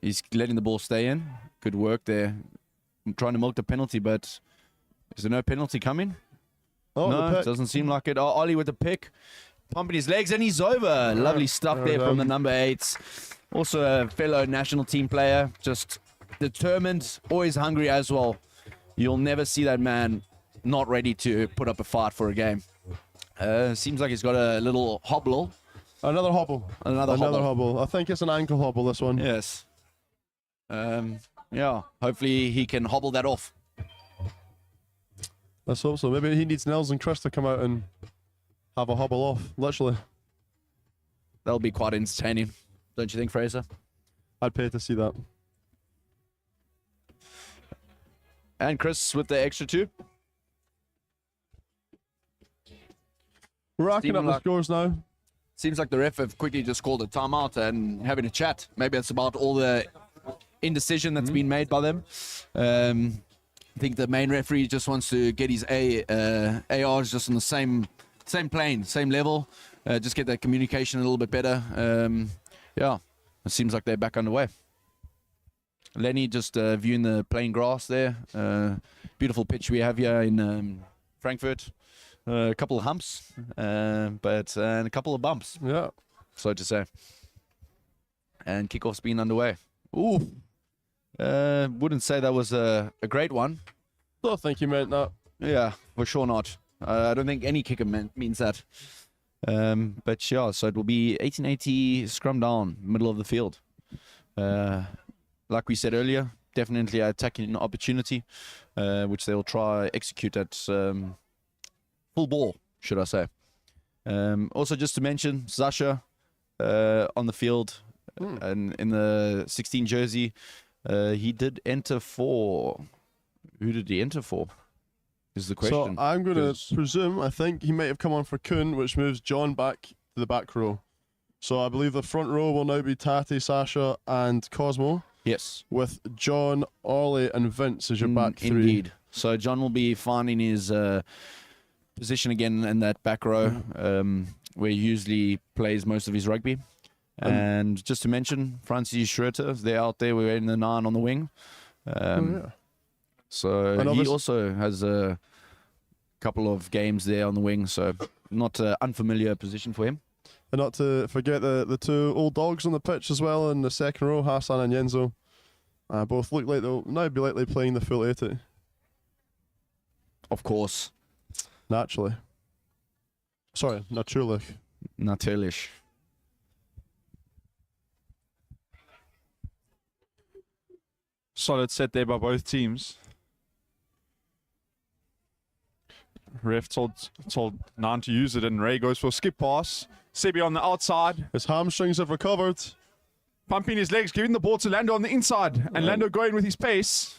He's letting the ball stay in. Good work there. I'm trying to milk the penalty, but is there no penalty coming? Oh, no, the it pick. doesn't seem like it. Oh, Ollie with the pick. Pumping his legs, and he's over. Lovely stuff there from the number 8. Also a fellow national team player. Just determined, always hungry as well. You'll never see that man not ready to put up a fight for a game. Seems like he's got a little hobble. Another hobble. Another hobble. hobble. I think it's an ankle hobble, this one. Yes. Yeah, hopefully he can hobble that off. Let's hope so. Maybe he needs Nels and Chris to come out and have a hobble off, literally. That'll be quite entertaining, don't you think, Fraser? I'd pay to see that. And Chris with the extra 2. We're racking up Steven the Luck. scores now. Seems like the ref have quickly just called a timeout and having a chat. Maybe it's about all the indecision that's been made by them. I think the main referee just wants to get his ARs just on the same plane, same level. Just get that communication a little bit better. Yeah, it seems like they're back underway. Lenny just viewing the plain grass there. Beautiful pitch we have here in Frankfurt. A couple of humps, but and a couple of bumps, Yeah. so to say. And kickoff's been underway. Ooh. Wouldn't say that was a great one. Don't think he meant that. Yeah, for sure not. I don't think any kicker means that. But yeah, so it will be 1880 scrum down, middle of the field. Like we said earlier, definitely attacking opportunity, which they will try execute at full ball, should I say. Also, just to mention, Zasha on the field and in the 16 jersey, he did enter for... Who did he enter for? Is the question. So I'm going to presume, I think he might have come on for Kuhn, which moves John back to the back row. So I believe the front row will now be Tati, Sasha, and Cosmo, Yes. with John, Ollie, and Vince as your back three. Indeed. So John will be finding his position again in that back row, where he usually plays most of his rugby. And just to mention, Francis Schroeter, they're out there. We're in the 9 on the wing. Yeah. So And he also has a couple of games there on the wing, so not an unfamiliar position for him. And not to forget the two old dogs on the pitch as well in the second row, Hassan and Yenzo. Both look like they'll now be likely playing the full 80, Of course, naturally. Sorry, naturally. natürlich. Solid set there by both teams. Ref told Nan to use it, and Ray goes for a skip pass. Sebi on the outside, His hamstrings have recovered. pumping his legs, giving the ball to Lando on the inside, and Lando going with his pace.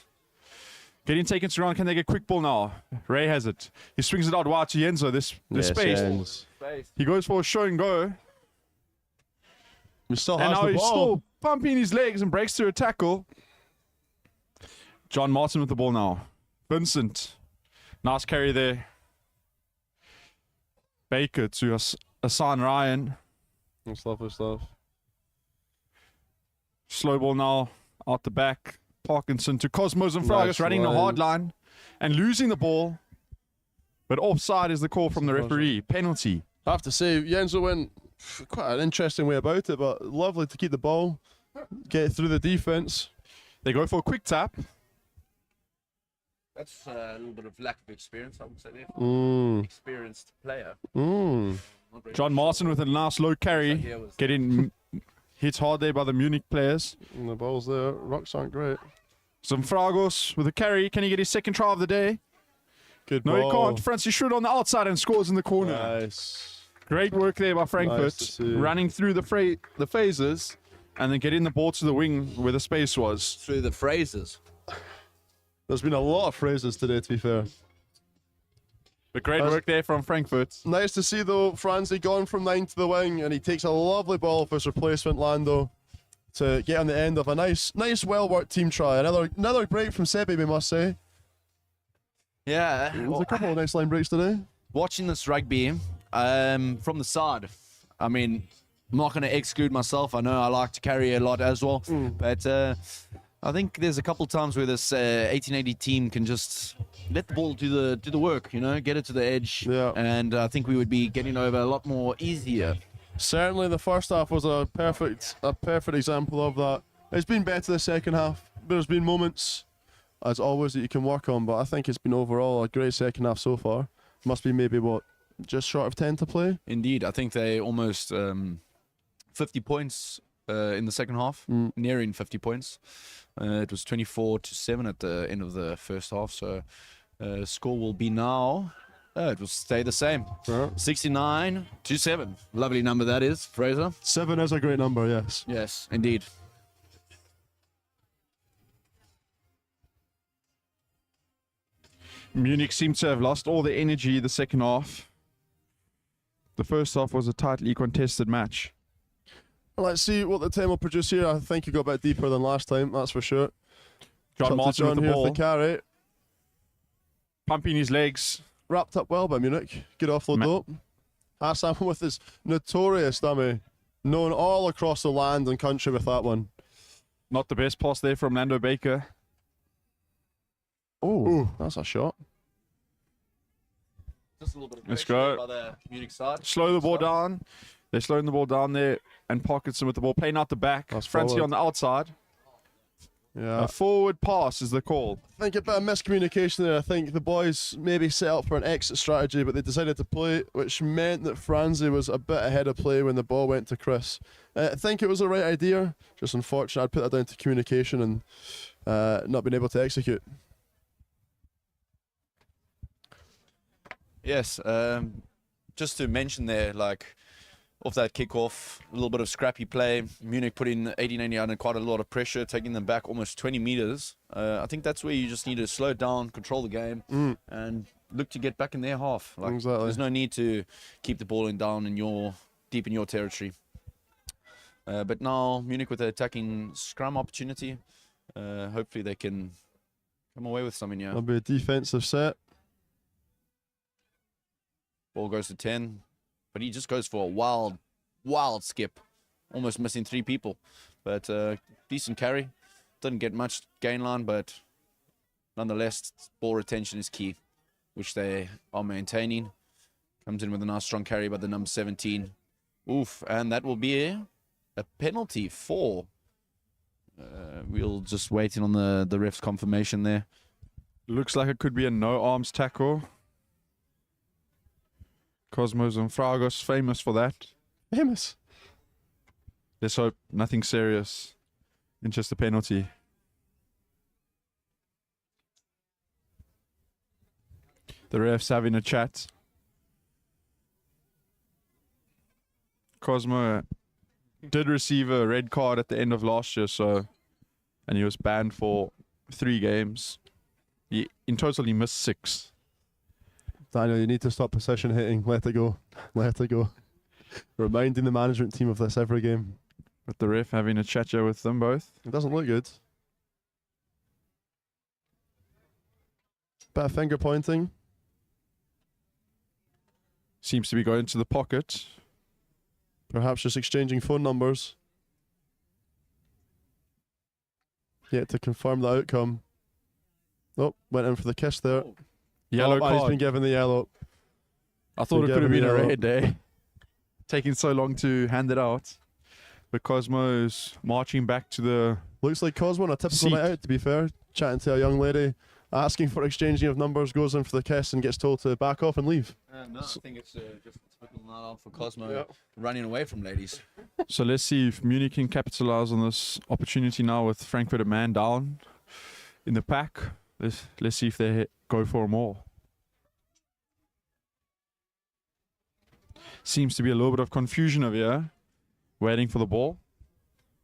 Getting taken to round. Can they get quick ball now? Ray has it. He swings it out wide to Yenzo. This space. Jens. He goes for a show and go. He still And has now the he's ball. still pumping his legs and breaks through a tackle. John Martin with the ball now. Vincent. Nice carry there. Baker to Hassan Ryan. That's lovely stuff. Slow ball now out the back. Parkinson to Cosmos and Fragas Nice running the line. hard line and losing the ball. But offside is the call from the referee. Penalty. I have to say, Yenzo went quite an interesting way about it, but lovely to keep the ball, get it through the defence. They go for a quick tap. That's a little bit of lack of experience, I would say there. Mm. Experienced player. Mm. John Martin with a nice low carry. Here was Getting hit hard there by the Munich players. And the ball's there. Rocks aren't great. Some Fragos with a carry. Can he get his second try of the day? Good No, ball. he can't. Francis Schroeder on the outside and scores in the corner. Nice. Great work there by Frankfurt. Nice to see. Running through the phases and then getting the ball to the wing where the space was. through the phrases. There's been a lot of phrases today, to be fair. But great That's- work there from Frankfurt. Nice to see, though, Franzi gone from 9 to the wing, and he takes a lovely ball for his replacement, Lando, to get on the end of a nice, well-worked team try. Another break from Sebi, we must say. Yeah. There's a couple of nice line breaks today. Watching this rugby from the side, I mean, I'm not going to exclude myself. I know I like to carry a lot as well, but I think there's a couple times where this 1880 team can just let the ball do the work, you know, get it to the edge, Yeah. and I think we would be getting over a lot more easier. Certainly, the first half was a perfect example of that. It's been better the second half. There's been moments as always, that you can work on, but I think it's been overall a great second half so far. Must be maybe, what, just short of 10 to play? Indeed, I think they almost 50 points in the second half, nearing 50 points. It was 24-7 at the end of the first half, so score will be now. It will stay the same. 69-7. Lovely number that is, Fraser. 7 is a great number, yes. Yes, indeed. Munich seemed to have lost all the energy the second half. The first half was a tightly contested match. Let's see what the team will produce here. I think you got a bit deeper than last time, that's for sure. John Martin with the here ball, with the carry. pumping his legs. Wrapped up well by Munich. Good offload though. Hassan with his notorious dummy. Known all across the land and country with that one. Not the best pass there from Lando Baker. Oh, that's a shot. Just a little bit of Let's pressure go. by the Munich side. Slow the ball down. They're slowing the ball down there. And Parkinson with the ball playing out the back. That's Francie forward. on the outside. Yeah. A forward pass is the call. I think a bit of miscommunication there. I think the boys maybe set up for an exit strategy, but they decided to play, which meant that Franzi was a bit ahead of play when the ball went to Chris. I think it was the right idea. Just unfortunate. I'd put that down to communication and not being able to execute. Yes, just to mention there, like, off that kickoff, a little bit of scrappy play. Munich put in 80-90 under quite a lot of pressure, taking them back almost 20 meters. I think that's where you just need to slow down, control the game, and look to get back in their half. Like, Exactly. There's no need to keep the ball down in deep in your territory. But now Munich with the attacking scrum opportunity. Hopefully they can come away with something here. That'll be a defensive set. Ball goes to 10. But he just goes for a wild skip. Almost missing 3 people. But decent carry. Didn't get much gain line, but nonetheless, ball retention is key, which they are maintaining. Comes in with a nice strong carry by the number 17. Oof, and that will be a penalty for. We'll just waiting on the ref's confirmation there. Looks like it could be a no arms tackle. Cosmos and Fragos, famous for that. Famous. Let's hope nothing serious and just a penalty. The refs having a chat. Cosmo did receive a red card at the end of last year, and he was banned for 3 games. In total, he missed 6. Daniel, you need to stop position hitting. Let it go. Let it go. Reminding the management team of this every game. But the ref having a chat with them both. It doesn't look good. Bit of finger pointing. Seems to be going to the pocket. Perhaps just exchanging phone numbers. Yet to confirm the outcome. Oh, went in for the kiss there. Yellow He's card. been given the yellow. I thought it Been could have been given a the red day. Taking so long to hand it out. But Cosmo's marching back to the... Looks like Cosmo on a typical Seat. night out, to be fair. Chatting to a young lady, asking for exchanging of numbers, goes in for the kiss and gets told to back off and leave. No, I think it's just a typical night out for Cosmo, running away from ladies. So let's see if Munich can capitalize on this opportunity now with Frankfurt a man down in the pack. Let's see if they go for more. Seems to be a little bit of confusion over here. Waiting for the ball.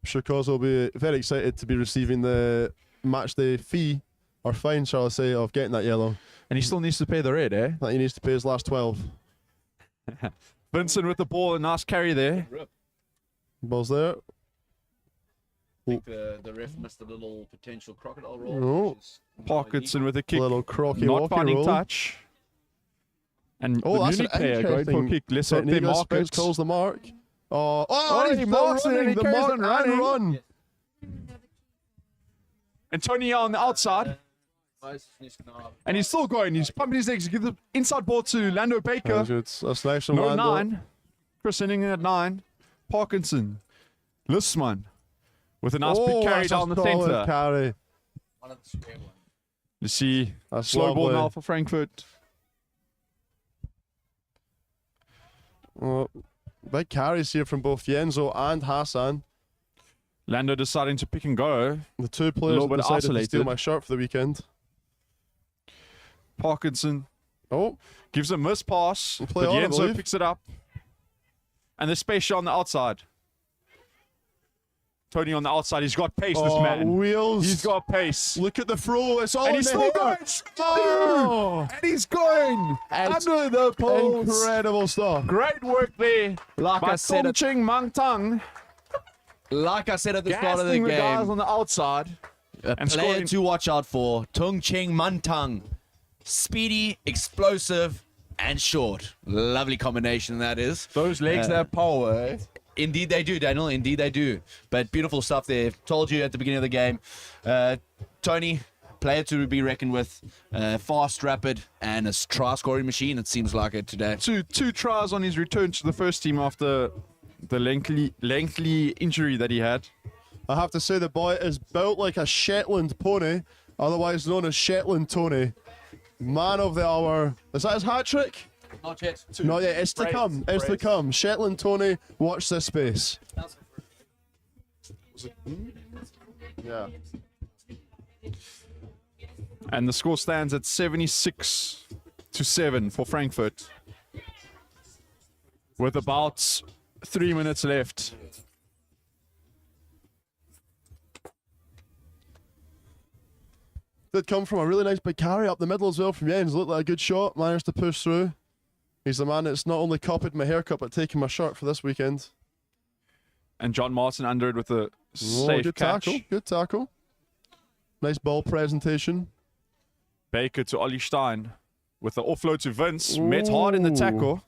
I'm sure Cosmo will be very excited to be receiving the match day fee, or fine, shall I say, of getting that yellow. And he still needs to pay the red, eh? That he needs to pay his last 12. Vincent with the ball, a nice carry there. Ball's there. I think the ref missed a little potential crocodile roll. No. which is not Parkinson with a kick. Little crocky Not walkie finding roll. touch. And Oh, the that's Munich an player going for a interesting kick. Let's hope they technique. I mark suppose it. calls the mark. Oh, Oh, he's he still marks it and running. he The carries mark on and running. run. Antonio on the outside. And he's still going. He's pumping his legs. Give the inside ball to Lando Baker. That's good. That's nice from No Lando. 9. Chris Henning at 9. Parkinson. Lissman. With a nice big carry that's a down the solid centre. carry. One of the square ones. You see, That's slow ball lovely. now for Frankfurt. Oh, big carries here from both Yenzo and Hassan. Lando deciding to pick and go. The two players little that bit decided to isolated. steal my shirt for the weekend. Parkinson Oh, gives a miss pass, Play but on, I Yenzo believe. picks it up. And the space shot on the outside. Tony on the outside. He's got pace, this man. wheels. He's got pace. Look at the throw. It's all And in he's the still hair. going. Oh, And he's going It's under the post. incredible stuff. Great work there Like by I said, Tong Ching Mang Tang. like I said at the start of the Gassing the guys game, on the outside. a and player scoring. to watch out for, Tung Ching Mantang. Speedy, explosive, and short. Lovely combination that is. Those legs, that power, eh? Indeed they do, Daniel. Indeed they do. But beautiful stuff there. Told you at the beginning of the game. Tony, player to be reckoned with. Fast, rapid, and a try-scoring machine. It seems like it today. Two tries on his return to the first team after the lengthy injury that he had. I have to say the boy is built like a Shetland pony, otherwise known as Shetland Tony. Man of the hour. Is that his hat trick? Not yet. Not yet. It's to Brace, come. It's to brace. come. Shetland Tony, watch this space. Yeah. And the score stands at 76-7 for Frankfurt. With about 3 minutes left. Did come from a really nice big carry up the middle as well from Jens. Looked like a good shot. Managed to push through. He's the man that's not only copied my haircut but taken my shirt for this weekend. And John Martin under it with a Oh, safe good catch. tackle. Good tackle. Nice ball presentation. Baker to Ollie Stein with the offload to Vince. Met hard in the Ooh. tackle.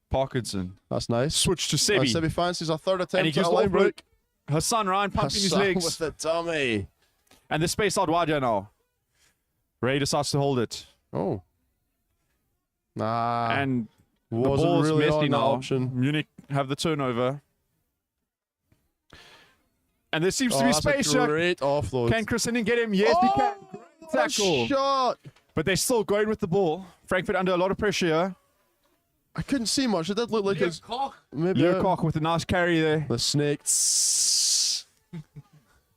Parkinson. That's nice. Switch to Sebi. Sebi fancies a third And he attempt gives at the a line offload. break. Hassan Ryan pumping his Hassan legs. with the dummy. And the space out wide here now. Ray decides to hold it. Oh. Nah. And the wasn't ball's really messy on that now. option. Munich have the turnover. And there seems to be that's space a here. great offload. Can Christenen get him? Yes, he can. Great tackle. Shot. But they're still going with the ball. Frankfurt under a lot of pressure here. I couldn't see much. It did look like it's maybe Leo Koch with a nice carry there. the snake.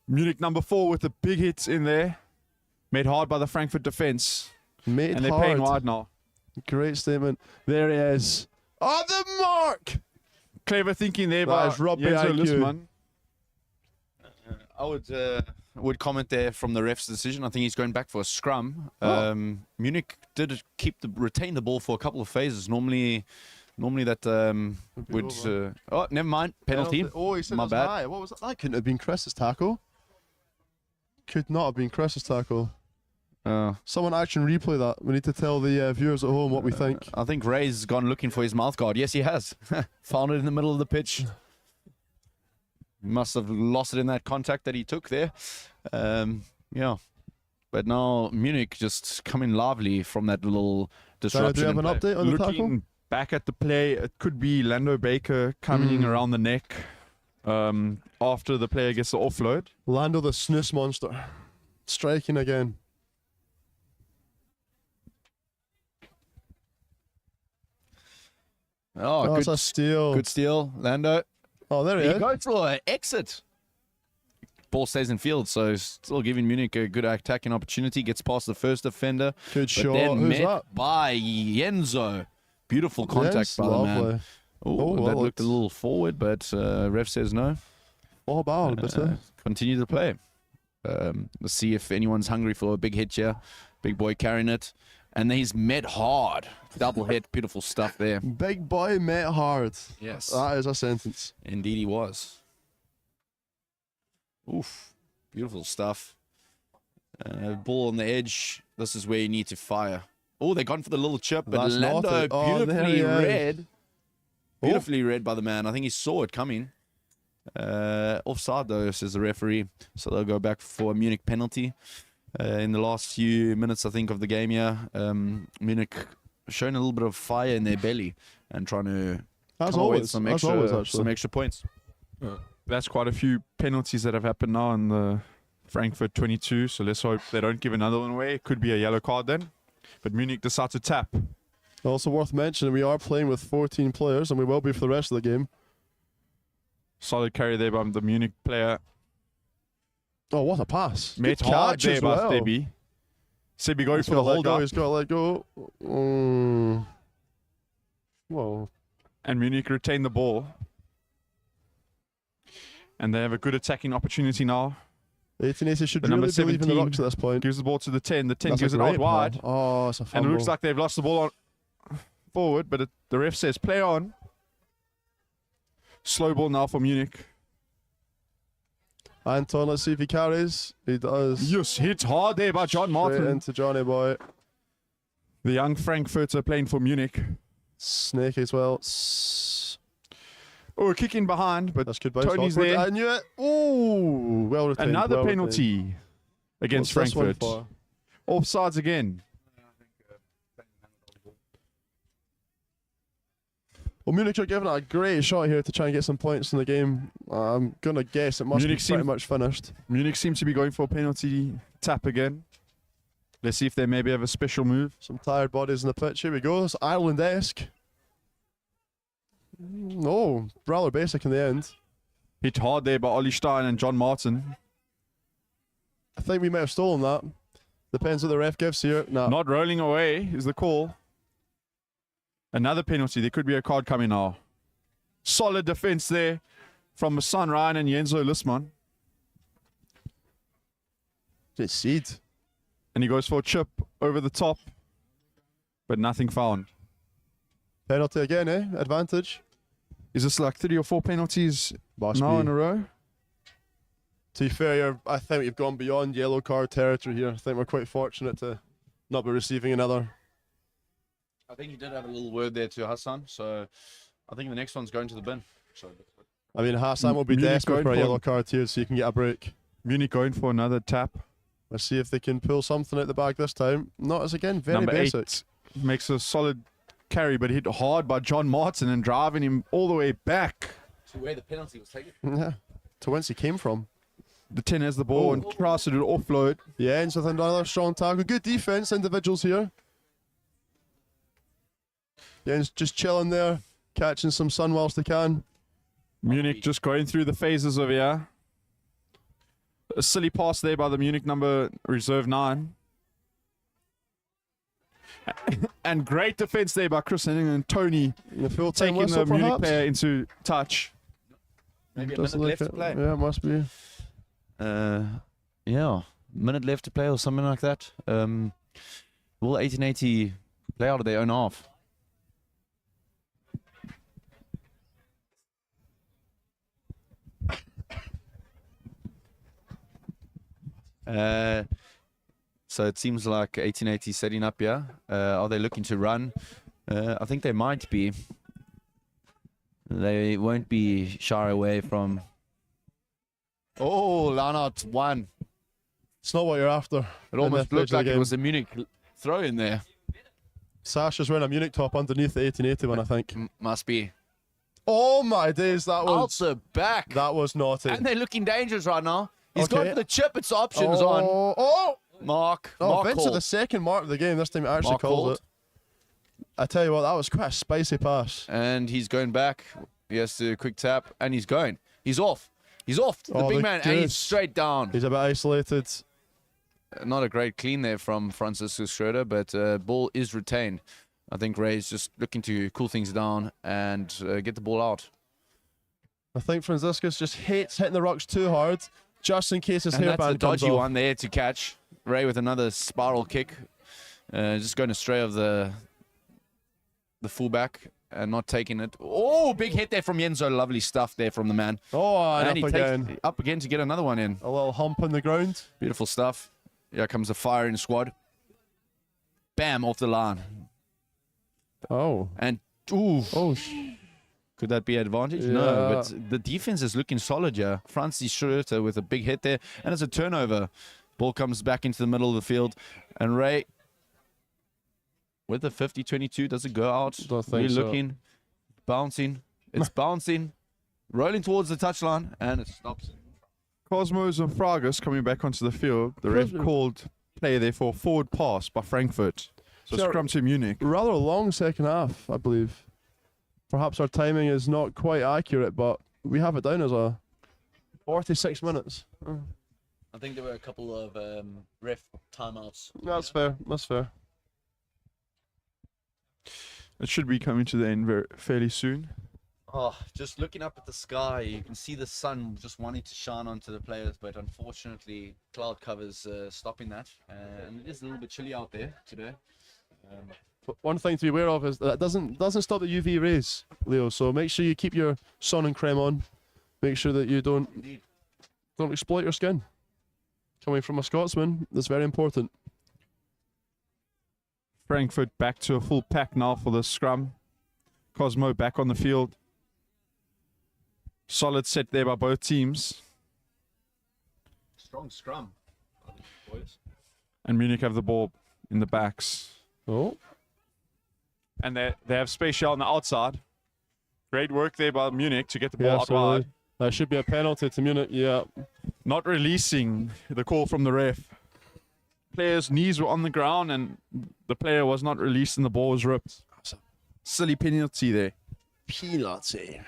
Munich number 4 with the big hits in there. Made hard by the Frankfurt defense. Made And they're hard. playing wide now. Great statement. There he is. On the mark. Clever thinking there That by is rugby Jens IQ. Lisman. I would comment there from the ref's decision. I think he's going back for a scrum. Oh. Munich did retain the ball for a couple of phases. Normally that would. over. Oh, never mind. Penalty. Oh, he said My it was bad. high. What was that? That couldn't have been Chris's tackle. Could not have been Chris's tackle. Someone action replay that. We need to tell the viewers at home what we think. I think Ray's gone looking for his mouth guard. Yes, he has. Found it in the middle of the pitch. Must have lost it in that contact that he took there. Yeah. But now Munich just coming lively from that little Sarah, disruption. do you have in an play. update on the tackle? Looking back at the play, it could be Lando Baker coming in around the neck after the player gets the offload. Lando the snooze monster. Striking again. Oh, That's good, a steal. good steal, Lando. Oh, there he He is. goes for an exit. Ball stays in field, so still giving Munich a good attacking opportunity. Gets past the first defender. Good But shot. then Who's met that? by Yenzo. Beautiful contact Yes, by the man. lovely. Oh, Oh, that well, looked a it's- little forward, but ref says no. Oh, bad, bitte. Continue to play. Let's see if anyone's hungry for a big hit here. Big boy carrying it. And then he's met hard. Double hit. Beautiful stuff there. Big boy met hard. Yes. That is a sentence. Indeed he was. Oof. Beautiful stuff. Ball on the edge. This is where you need to fire. Oh, they've gone for the little chip, but That's Lando nothing. Oh, there beautifully he is. read. Beautifully read by the man. I think he saw it coming. Offside though, says the referee. So they'll go back for a Munich penalty. In the last few minutes, I think, of the game here, Munich showing a little bit of fire in their belly and trying to As come away with always. some As extra, always, actually. some extra points. That's quite a few penalties that have happened now in the Frankfurt 22, so let's hope they don't give another one away. It could be a yellow card then. But Munich decide to tap. Also worth mentioning, we are playing with 14 players, and we will be for the rest of the game. Solid carry there by the Munich player. Oh, what a pass. Met Good hard catch there as by well. Sebi. Sebi going He's for the got to let hold go. up. He's got to let go. Whoa. And Munich retain the ball. And they have a good attacking opportunity now. 1880 should The number really believe in the 17 Rucks at this point. Gives the ball to the 10. The 10 That's a gives it great out wide. pass. Oh, it's a And fumble. it looks like they've lost the ball on forward, but the ref says play on. Slow ball now for Munich. Anton, let's see if he carries. He does. Yes, hit hard there by John Straight Martin. into Johnny Boy. The young Frankfurter playing for Munich. Snake as well. Oh, a kick in behind, but That's good bounce. Tony's Awkward. there. I knew it. Ooh, well retained. Another well penalty retained. against What's this one Frankfurt. for? Offsides again. Well, Munich are giving it a great shot here to try and get some points in the game. I'm going to guess it must Munich be pretty seem- much finished. Munich seems to be going for a penalty tap again. Let's see if they maybe have a special move. Some tired bodies in the pitch. Here we go. It's Ireland-esque. No, rather basic in the end. Hit hard there by Ollie Stein and John Martin. I think we might have stolen that. Depends what the ref gives here. No. Not rolling away is the call. Another penalty. There could be a card coming now. Solid defense there from Son Ryan and Jenzo Lisman. It's seed. And he goes for a chip over the top, but nothing found. Penalty again, eh? Advantage. Is this like 3 or 4 penalties Must now be. in a row? To be fair, I think we've gone beyond yellow card territory here. I think we're quite fortunate to not be receiving another. I think you did have a little word there to Hassan, so I think the next one's going to the bin. So I mean, Hassan will be Munich desperate going for a for- yellow card here so you can get a break. Munich going for another tap. Let's see if they can pull something out the bag this time. Not as again, very Number basic. 8 makes a solid carry, but hit hard by John Martin and driving him all the way back. to where the penalty was taken. Yeah. To whence he came from. The 10 has the ball and tries to do an offload. Yeah, ends with another strong tackle. Good defense, individuals here. Jens just chilling there, catching some sun whilst they can. Munich just going through the phases of here. A silly pass there by the Munich number reserve 9. And great defense there by Chris Henning and Tony The full-time taking whistle, the Munich perhaps? player into touch. Maybe a Doesn't minute left look to play. it. Yeah, it must be. Yeah, minute left to play or something like that. Will 1880 play out of their own half? So it seems like 1880 setting up here. Are they looking to run? I think they might be. They won't be shy away from. Oh, Lanart won. It's not what you're after. It almost in this looked stage of like the it game. was a Munich throw in there. Sasha's wearing a Munich top underneath the 1880 one, I think. Must be. Oh my days, that Out was the back. that was naughty. And they're looking dangerous right now. He's Okay. going for the chip. It's options on. Oh, Mark. oh, Mark Vince at called. the second mark of the game. This time he actually Mark called called. it. I tell you what, that was quite a spicy pass. And he's going back. He has to quick tap. And he's going. He's off. He's off. The Oh, big look man. And good. he's straight down. He's a bit isolated. Not a great clean there from Francisco Schroeder, but ball is retained. I think Ray's just looking to cool things down and get the ball out. I think Franciscus just hates hitting the rocks too hard, just in case his And that's the hairband comes dodgy off. one there to catch. Ray with another spiral kick. Just going astray of the fullback and not taking it. Oh, big hit there from Yenzo. Lovely stuff there from the man. Oh, and And he up again. takes up again to get another one in. A little hump on the ground. Beautiful stuff. Here comes the firing squad. Bam, off the line. Oh. And, ooh. Oh, Could that be advantage? Yeah. No, but the defense is looking solid, yeah. Francis Schroeder with a big hit there, and it's a turnover. Ball comes back into the middle of the field, and Ray with the 50-22, does it go out? Don't think We're so. looking, bouncing, it's bouncing, rolling towards the touchline, and it stops. Cosmos and Fragus coming back onto the field. The ref Cosmo- called play there for forward pass by Frankfurt. So Sure. scrum to Munich. Rather a long second half, I believe. Perhaps our timing is not quite accurate, but we have it down as a 46 minutes. I think there were a couple of ref timeouts. That's fair. That's fair. It should be coming to the end fairly soon. Oh, just looking up at the sky, you can see the sun just wanting to shine onto the players, but unfortunately, cloud covers stopping that, and it is a little bit chilly out there today. But one thing to be aware of is that it doesn't stop the UV rays, Leo. So make sure you keep your sun and creme on. Make sure that you don't exploit your skin. Coming from a Scotsman, that's very important. Frankfurt back to a full pack now for the scrum. Cosmo back on the field. Solid set there by both teams. Strong scrum, boys. And Munich have the ball in the backs. Oh, And they have Spatial on the outside. Great work there by Munich to get the ball out so wide. that should be a penalty to Munich. Yeah, Not releasing the call from the ref. Player's knees were on the ground and the player was not released and the ball was ripped. Silly penalty there. penalty.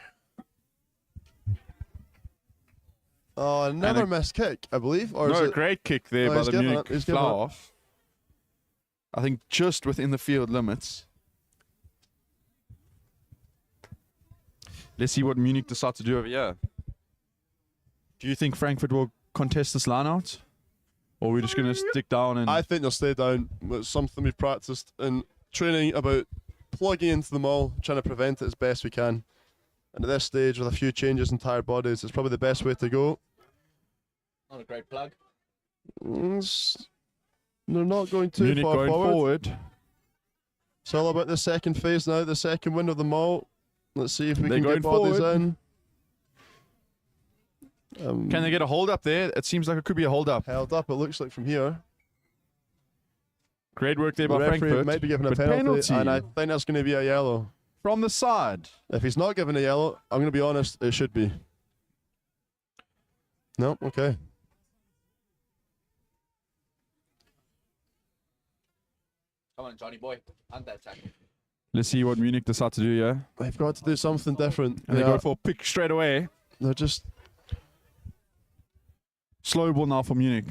Oh, another missed kick, I believe. Or is No, it? great kick there Oh, by he's the given Munich it, he's given flower it. off. I think just within the field limits. Let's see what Munich decide to do over here. Do you think Frankfurt will contest this line out? Or are we just going to stick down and... I think they'll stay down. It's something we've practiced in training about plugging into the maul, trying to prevent it as best we can. And at this stage, with a few changes in tired bodies, it's probably the best way to go. Not a great plug. They're not going too Munich far going forward. It's all about the second phase now, the second wind of the maul. Let's see if we They're can get going bodies forward. in. Can they get a hold up there? It seems like it could be a hold up. Held up, it looks like from here. Great work there The by referee Frankfurt. might be given a But penalty, and I think that's going to be a yellow. From the side. If he's not given a yellow, I'm going to be honest, it should be. No, okay. Come on, Johnny boy. Hunt that tackle. Let's see what Munich decide to do here. They've got to do something different. And they Yeah, go for a pick straight away. they're just Slow ball now for Munich.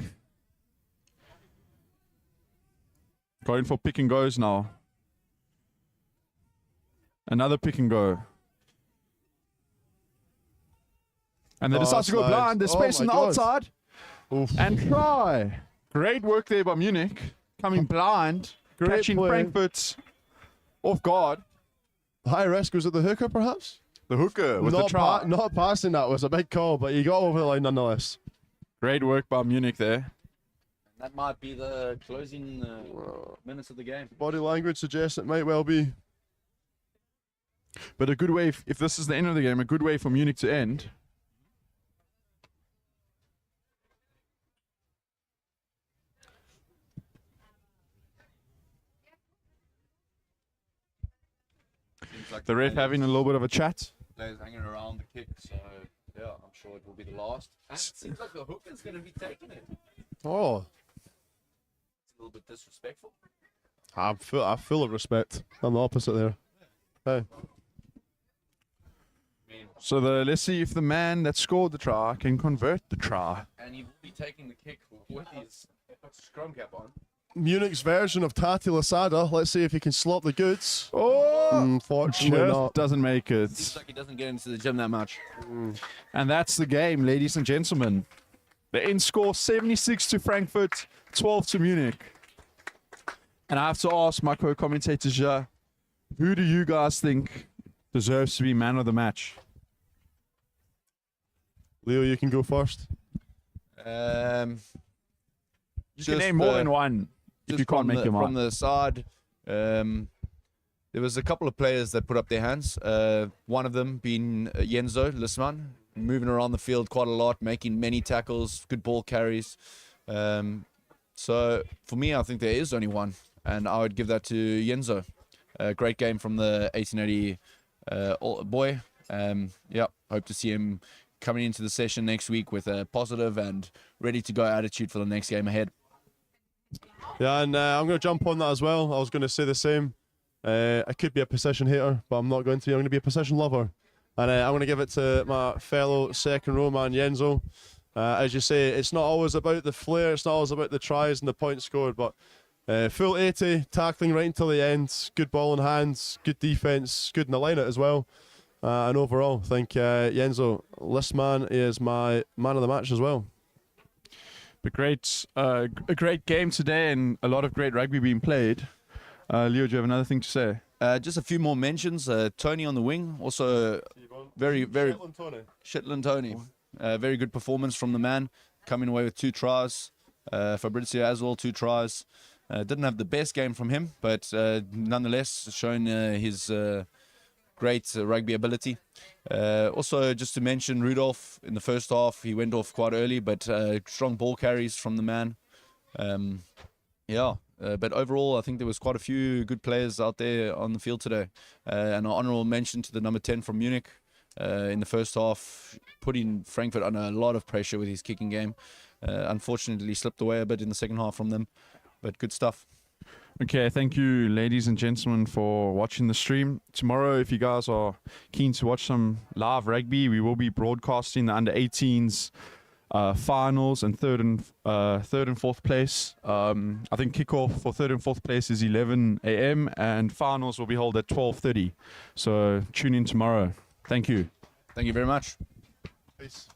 Going for pick and goes now. Another pick and go. And they decide to go slides. blind. There's Oh space on my the God. outside. oof. And try. Great work there by Munich. Coming blind. Great catching play. Frankfurt off guard. High risk. Was it the hooker, perhaps? The hooker with the not, try. not passing that was a big call, but he got over the line nonetheless. Great work by Munich there. That might be the closing minutes of the game. Body language suggests it might well be. But a good way, if this is the end of the game, a good way for Munich to end. Seems like The ref having a little bit of a chat. players hanging around the kick, so yeah, I'm sure it will be the last. And it seems like the hooker's going to be taking it. It's Oh, a little bit disrespectful. I'm full of respect. I'm the opposite there. Hey. So let's see if the man that scored the try can convert the try. And he will be taking the kick with his scrum cap on. Munich's version of Tati Lasada. Let's see if he can slot the goods. Oh! Unfortunately Just not. doesn't make it. Seems like he doesn't get into the gym that much. And that's the game, ladies and gentlemen. The end score 76 to Frankfurt, 12 to Munich. And I have to ask my co-commentators here, who do you guys think deserves to be man of the match? Leo, you can go first. You can name more than one if you can't make your from mind. the side, there was a couple of players that put up their hands. One of them being Jenzo Lisman, moving around the field quite a lot, making many tackles, good ball carries. So for me, I think there is only one, and I would give that to Jenzo. Great game from the 1880 boy. Yeah, hope to see him coming into the session next week with a positive and ready to go attitude for the next game ahead. Yeah, and I'm going to jump on that as well. I was going to say the same. I could be a position hater, but I'm not going to be. I'm going to be a position lover. And I'm going to give it to my fellow second row man, Yenzo. As you say, it's not always about the flair, it's not always about the tries and the points scored, but full 80, tackling right until the end, good ball in hands, good defence, good in the line-out as well. And overall, I think Yenzo, list man, is my man of the match as well. But a great game today and a lot of great rugby being played. Leo, do you have another thing to say? Just a few more mentions. Tony on the wing, also very Shetland Tony. Very good performance from the man, coming away with 2 tries. Fabrizio as well, 2 tries. Didn't have the best game from him, but nonetheless shown his great rugby ability. Also, just to mention Rudolph in the first half, he went off quite early, but strong ball carries from the man. But overall, I think there was quite a few good players out there on the field today. And an honourable mention to the number 10 from Munich in the first half, putting Frankfurt under a lot of pressure with his kicking game. Unfortunately, slipped away a bit in the second half from them, but good stuff. Okay, thank you, ladies and gentlemen, for watching the stream. Tomorrow, if you guys are keen to watch some live rugby, we will be broadcasting the under-18s finals and third and fourth place. I think kickoff for third and fourth place is 11 a.m. and finals will be held at 12:30. So tune in tomorrow. Thank you. Thank you very much. Peace.